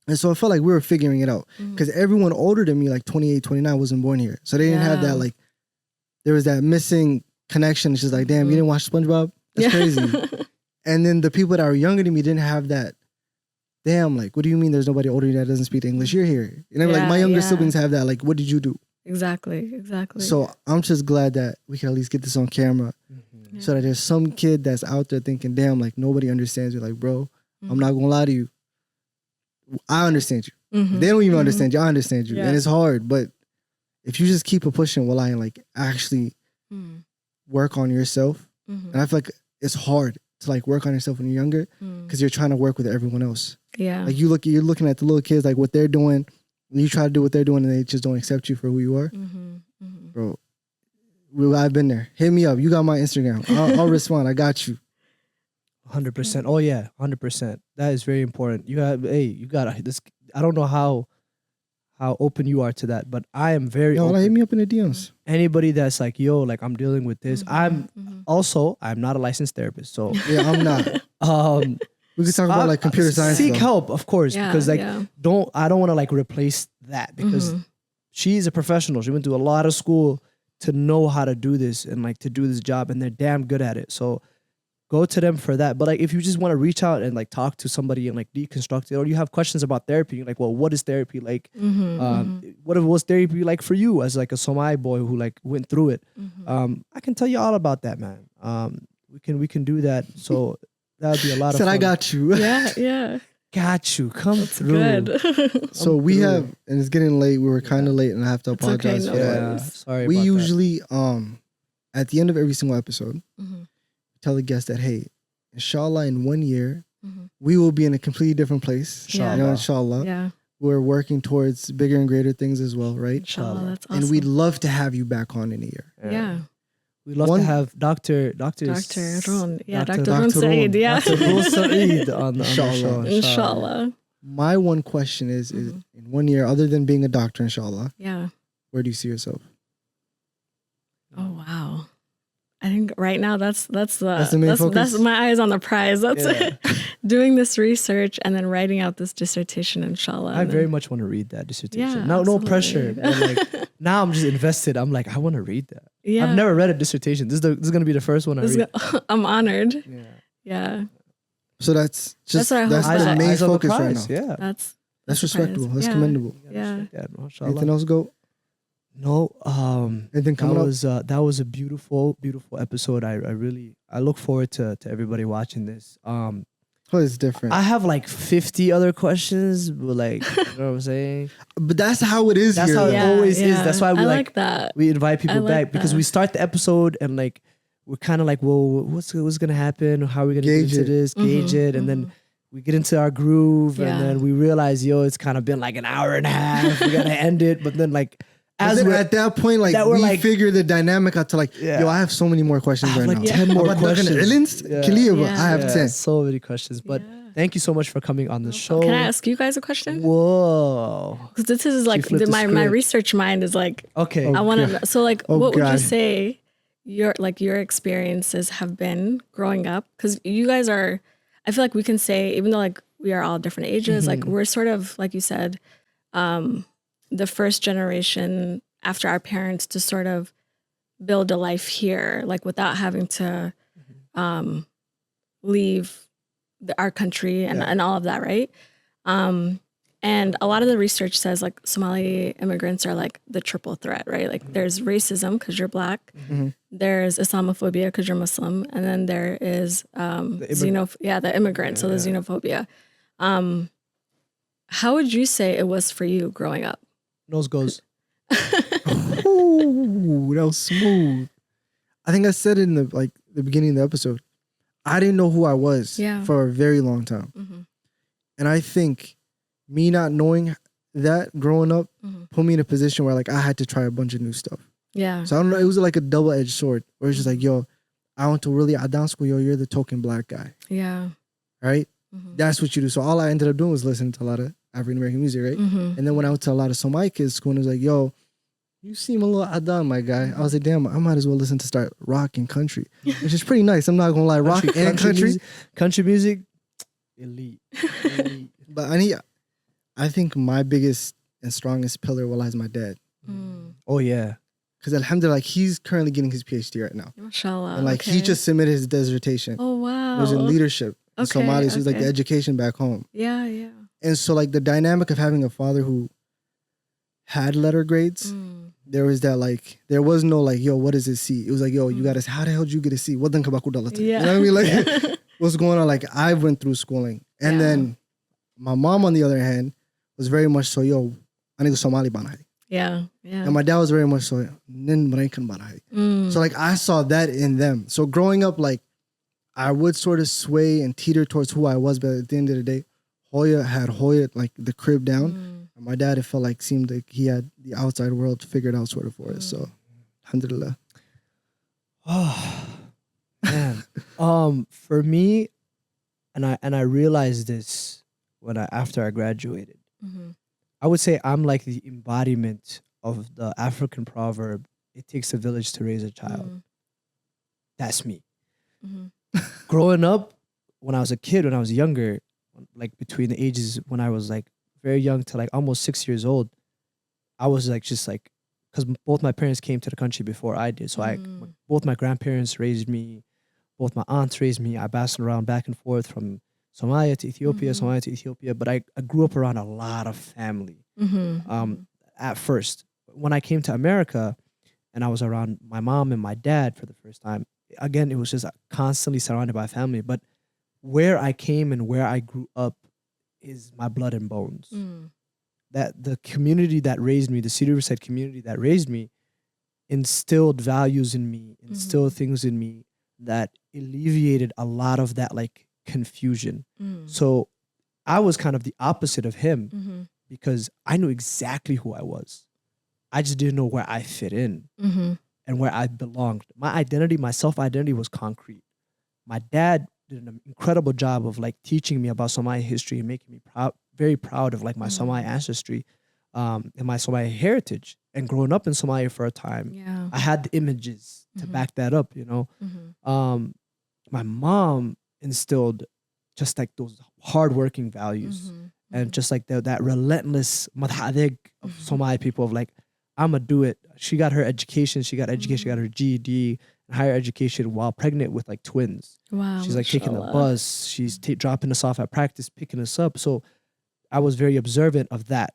[SPEAKER 2] And so I felt like we were figuring it out because everyone older than me, like 28, 29, wasn't born here. So they didn't have that, like, there was that missing connection. It's just like, damn, you didn't watch SpongeBob? That's crazy. And then the people that were younger than me didn't have that. Damn, like, what do you mean there's nobody older than you that doesn't speak English? You're here. And then, like, my younger siblings have that. Like, what did you do?
[SPEAKER 3] Exactly.
[SPEAKER 2] So I'm just glad that we can at least get this on camera so that there's some kid that's out there thinking, damn, like, nobody understands you. Like, bro, I'm not going to lie to you. I understand you. They don't even understand you. I understand you. And it's hard. But if you just keep pushing while I, like, actually work on yourself, and I feel like it's hard to, like, work on yourself when you're younger because you're trying to work with everyone else.
[SPEAKER 3] Yeah.
[SPEAKER 2] Like, you're looking at the little kids, like, what they're doing, and you try to do what they're doing, and they just don't accept you for who you are. Bro, I've been there. Hit me up. You got my Instagram. I'll respond. I got you.
[SPEAKER 1] 100%. Oh yeah, 100%. That is very important. You got this. I don't know how open you are to that, but I am very open.
[SPEAKER 2] Hit me up in the DMs.
[SPEAKER 1] Anybody that's like, yo, like, I'm dealing with this. I'm not a licensed therapist, so
[SPEAKER 2] yeah, I'm not. We could talk about, like, computer science.
[SPEAKER 1] Seek help, of course, because, like, I don't want to, like, replace that because she's a professional. She went to a lot of school to know how to do this and, like, to do this job, and they're damn good at it. So go to them for that. But, like, if you just want to reach out and, like, talk to somebody and, like, deconstruct it, or you have questions about therapy, you're like, well, what is therapy like? What was therapy like for you as, like, a Somali boy who, like, went through it? I can tell you all about that, man. We can do that. So that would be a lot of fun.
[SPEAKER 2] I got you.
[SPEAKER 3] Yeah.
[SPEAKER 1] Got you. Come through.
[SPEAKER 3] Good.
[SPEAKER 2] So we have, and it's getting late. We were kind of late, and I have to apologize for that.
[SPEAKER 1] Sorry.
[SPEAKER 2] We
[SPEAKER 1] about
[SPEAKER 2] usually, at the end of every single episode, tell the guest that, hey, inshallah, in 1 year, we will be in a completely different place.
[SPEAKER 3] Yeah.
[SPEAKER 2] You know, inshallah.
[SPEAKER 3] Yeah.
[SPEAKER 2] We're working towards bigger and greater things as well, right?
[SPEAKER 3] Inshallah. That's awesome.
[SPEAKER 2] And we'd love to have you back on in a year.
[SPEAKER 3] Yeah.
[SPEAKER 1] We'd love to have Dr.
[SPEAKER 3] Roun. Yeah,
[SPEAKER 2] Dr.
[SPEAKER 3] Dr. Roun Saeed. Yeah.
[SPEAKER 1] Dr. Roun Saeed on the show.
[SPEAKER 3] Inshallah.
[SPEAKER 2] My one question is in 1 year, other than being a doctor, inshallah,
[SPEAKER 3] Yeah.
[SPEAKER 2] where do you see yourself?
[SPEAKER 3] Oh wow. I think right now that's
[SPEAKER 2] the main focus?
[SPEAKER 3] That's my eyes on the prize. That's doing this research and then writing out this dissertation, inshallah.
[SPEAKER 1] I very much want to read that dissertation.
[SPEAKER 3] Yeah,
[SPEAKER 1] No
[SPEAKER 3] absolutely.
[SPEAKER 1] pressure. But, like, now I'm just invested. I'm like, I want to read that.
[SPEAKER 3] Yeah.
[SPEAKER 1] I've never read a dissertation. This is gonna be the first one I read.
[SPEAKER 3] I'm honored.
[SPEAKER 1] Yeah.
[SPEAKER 3] Yeah.
[SPEAKER 2] So that's just
[SPEAKER 3] what I hope
[SPEAKER 2] that's the
[SPEAKER 3] that-
[SPEAKER 2] main
[SPEAKER 1] Eyes on the
[SPEAKER 2] focus right
[SPEAKER 1] prize,
[SPEAKER 2] now.
[SPEAKER 1] Yeah.
[SPEAKER 3] That's
[SPEAKER 2] Respectable. That's
[SPEAKER 3] Yeah.
[SPEAKER 2] commendable.
[SPEAKER 3] Yeah.
[SPEAKER 2] Anything else go?
[SPEAKER 1] No.
[SPEAKER 2] Anything coming up?
[SPEAKER 1] That was a beautiful episode. I look forward to everybody watching this.
[SPEAKER 2] Oh, it's different.
[SPEAKER 1] I have like 50 other questions, but, like, you know what I'm saying?
[SPEAKER 2] But that's how it is
[SPEAKER 1] That's
[SPEAKER 2] here.
[SPEAKER 1] how it always is. That's why we
[SPEAKER 3] I
[SPEAKER 1] like
[SPEAKER 3] that.
[SPEAKER 1] we invite people
[SPEAKER 3] I like
[SPEAKER 1] back because
[SPEAKER 3] that.
[SPEAKER 1] we start the episode and, like, we're kind of like, well, what's gonna happen? How are we gonna
[SPEAKER 2] Gauge
[SPEAKER 1] get into
[SPEAKER 2] it.
[SPEAKER 1] this? Gauge it, and then we get into our groove,
[SPEAKER 3] Yeah.
[SPEAKER 1] and then we realize, yo, it's kind of been like an hour and a half. We gotta end it, but then, like,
[SPEAKER 2] But
[SPEAKER 1] as
[SPEAKER 2] then
[SPEAKER 1] we're
[SPEAKER 2] at that point, like,
[SPEAKER 1] that we're
[SPEAKER 2] we
[SPEAKER 1] like-
[SPEAKER 2] figure the dynamic out to, like, yo, I have so many more questions
[SPEAKER 1] I have
[SPEAKER 2] right
[SPEAKER 1] like
[SPEAKER 2] now.
[SPEAKER 1] 10 more
[SPEAKER 2] About Daqhan
[SPEAKER 1] questions.
[SPEAKER 2] Islands?
[SPEAKER 1] Yeah.
[SPEAKER 2] Clear, but
[SPEAKER 3] Yeah.
[SPEAKER 2] I have 10.
[SPEAKER 1] so many questions. But thank you so much for coming on the show.
[SPEAKER 3] Can I ask you guys a question?
[SPEAKER 1] Whoa.
[SPEAKER 3] Because this is like
[SPEAKER 1] flipped the
[SPEAKER 3] my
[SPEAKER 1] script.
[SPEAKER 3] research mind is like
[SPEAKER 1] Okay.
[SPEAKER 3] I want to. So like,
[SPEAKER 2] Oh,
[SPEAKER 3] what would
[SPEAKER 2] God.
[SPEAKER 3] you say your experiences have been growing up? Because you guys are, I feel like we can say, even though like we are all different ages, like we're sort of, like you said, the first generation after our parents to sort of build a life here, like without having to leave our country and all of that, right? And a lot of the research says like Somali immigrants are like the triple threat, right? Like there's racism because you're Black, there's Islamophobia because you're Muslim, and then there is the immigrant, so the xenophobia. How would you say it was for you growing up?
[SPEAKER 1] Nose goes.
[SPEAKER 2] Ooh, that was smooth. I think I said it in the beginning of the episode. I didn't know who I was for a very long time. And I think me not knowing that growing up put me in a position where like I had to try a bunch of new stuff.
[SPEAKER 3] Yeah.
[SPEAKER 2] So I don't know, it was like a double-edged sword where it's just like, yo, I went to really Adan school, yo, you're the token Black guy.
[SPEAKER 3] Yeah.
[SPEAKER 2] Right? That's what you do. So all I ended up doing was listening to a lot of African American music, right? And then when I went to a lot of Somali kids school, and it was like, yo, you seem a little Adan, my guy. I was like, damn, I might as well listen to start rock and country, which is pretty nice. I'm not gonna lie, rock and country.
[SPEAKER 1] Country music, elite.
[SPEAKER 2] But I need, I think my biggest and strongest pillar is my dad.
[SPEAKER 1] Oh yeah.
[SPEAKER 2] Because alhamdulillah, like, he's currently getting his PhD right now.
[SPEAKER 3] Mashallah.
[SPEAKER 2] And like he just submitted his dissertation.
[SPEAKER 3] Oh wow.
[SPEAKER 2] It was in leadership in Somali. So it was like the education back home.
[SPEAKER 3] Yeah, yeah.
[SPEAKER 2] And so like the dynamic of having a father who had letter grades, there was that like, there was no like, yo, what is this C? It was like, yo, you got to, how the hell did you get a C? What then kabakudalate?
[SPEAKER 3] Yeah.
[SPEAKER 2] You know what I mean? Like what's going on? Like I went through schooling. And then my mom, on the other hand, was very much so, yo, I need to Somali banai.
[SPEAKER 3] Yeah, yeah.
[SPEAKER 2] And my dad was very much so, nin Maraikan banai. So like I saw that in them. So growing up, like I would sort of sway and teeter towards who I was, but at the end of the day, Hoya had like the crib down. And my dad, it felt like, seemed like he had the outside world figured out sort of for us. So alhamdulillah.
[SPEAKER 1] Oh man. For me, and I realized this after I graduated. I would say I'm like the embodiment of the African proverb, it takes a village to raise a child. That's me. Growing up, when I was a kid, when I was younger, like between the ages when I was like very young to like almost 6 years old, I was like just like, because both my parents came to the country before I did. So both my grandparents raised me, both my aunts raised me. I bounced around back and forth from Somalia to Ethiopia, Somalia to Ethiopia. But I grew up around a lot of family at first. When I came to America and I was around my mom and my dad for the first time, again, it was just constantly surrounded by family. But where I came and where I grew up is my blood and bones. That the community that raised me, the Cedar Riverside community that raised me, instilled values in me, instilled things in me that alleviated a lot of that like confusion. So I was kind of the opposite of him because I knew exactly who I was. I just didn't know where I fit in and where I belonged. My identity, my self-identity was concrete. My dad did an incredible job of like teaching me about Somali history and making me proud, very proud of like my Somali ancestry and my Somali heritage. And growing up in Somalia for a time, I had the images to back that up, you know. My mom instilled just like those hardworking values and just like that relentless madhadig of Somali people of like, I'm gonna do it. She got her education. She got her GED and higher education while pregnant with like twins.
[SPEAKER 3] Wow.
[SPEAKER 1] She's like taking the bus. She's dropping us off at practice, picking us up. So I was very observant of that.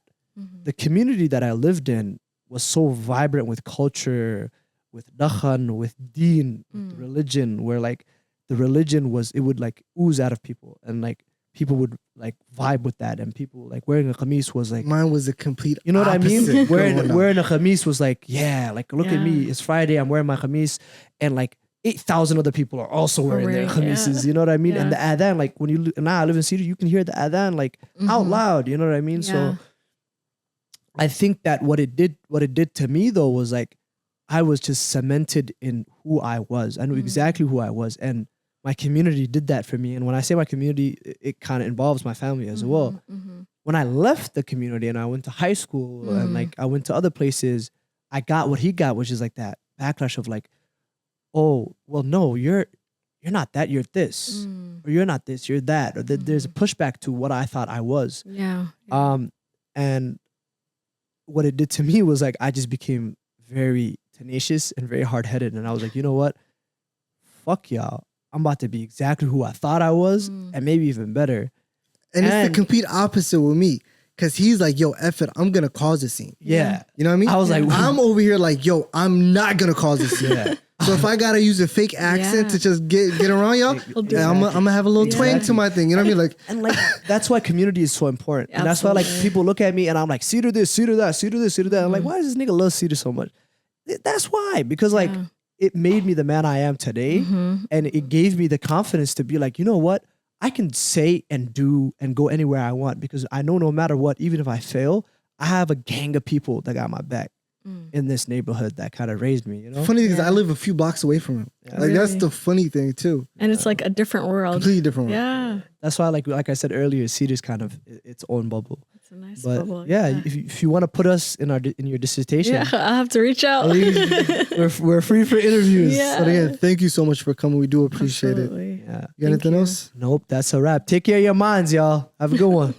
[SPEAKER 1] The community that I lived in was so vibrant with culture, with Daqhan, with deen, with religion, where like the religion was, it would like ooze out of people and like people would like vibe with that, and people like wearing a khamis was like,
[SPEAKER 2] mine was a complete,
[SPEAKER 1] you know what I mean?
[SPEAKER 2] opposite.
[SPEAKER 1] Wearing a khamis was like, yeah, like look at me, it's Friday, I'm wearing my khamis, and like 8,000 other people are also wearing their khamises, you know what I mean? And the adhan, like when you now I live in Cedar, you can hear the adhan like out loud, you know what I mean? So I think that what it did to me though was like I was just cemented in who I was. I knew exactly who I was, and my community did that for me. And when I say my community, it kind of involves my family as well. When I left the community and I went to high school and like I went to other places, I got what he got, which is like that backlash of like, oh, well, no, you're not that, you're this, or you're not this, you're that, or there's a pushback to what I thought I was. And what it did to me was like I just became very tenacious and very hard-headed, and I was like, you know what, fuck y'all, I'm about to be exactly who I thought I was, and maybe even better.
[SPEAKER 2] And it's the complete opposite with me. Cause he's like, yo, F it, I'm gonna cause a scene.
[SPEAKER 1] Yeah.
[SPEAKER 2] You know what I mean?
[SPEAKER 1] I was like,
[SPEAKER 2] I'm over here like, yo, I'm not gonna cause a scene. So if I gotta use a fake accent to just get around y'all, I'm gonna have a little twang to my thing. You know what I mean? Like,
[SPEAKER 1] and like that's why community is so important. And that's why like people look at me and I'm like, Cedar this, Cedar that, Cedar this, Cedar that. I'm like, why does this nigga love Cedar so much? That's why. Because like it made me the man I am today, and it gave me the confidence to be like, you know what? I can say and do and go anywhere I want, because I know no matter what, even if I fail, I have a gang of people that got my back in this neighborhood that kind of raised me, you know?
[SPEAKER 2] Funny thing is I live a few blocks away from him. Like that's the funny thing too.
[SPEAKER 3] And it's like a different world.
[SPEAKER 2] Completely different world.
[SPEAKER 3] Yeah.
[SPEAKER 1] That's why like I said earlier, Cedar's kind of its own bubble.
[SPEAKER 3] It's a nice
[SPEAKER 1] But
[SPEAKER 3] bubble.
[SPEAKER 1] yeah, if you want to put us in your dissertation,
[SPEAKER 3] I'll have to reach out.
[SPEAKER 1] we're free for interviews.
[SPEAKER 3] Yeah.
[SPEAKER 2] But again, thank you so much for coming. We do appreciate it.
[SPEAKER 3] Absolutely.
[SPEAKER 1] Yeah.
[SPEAKER 2] You got anything else?
[SPEAKER 1] Nope, that's a wrap. Take care of your minds, y'all. Have a good one.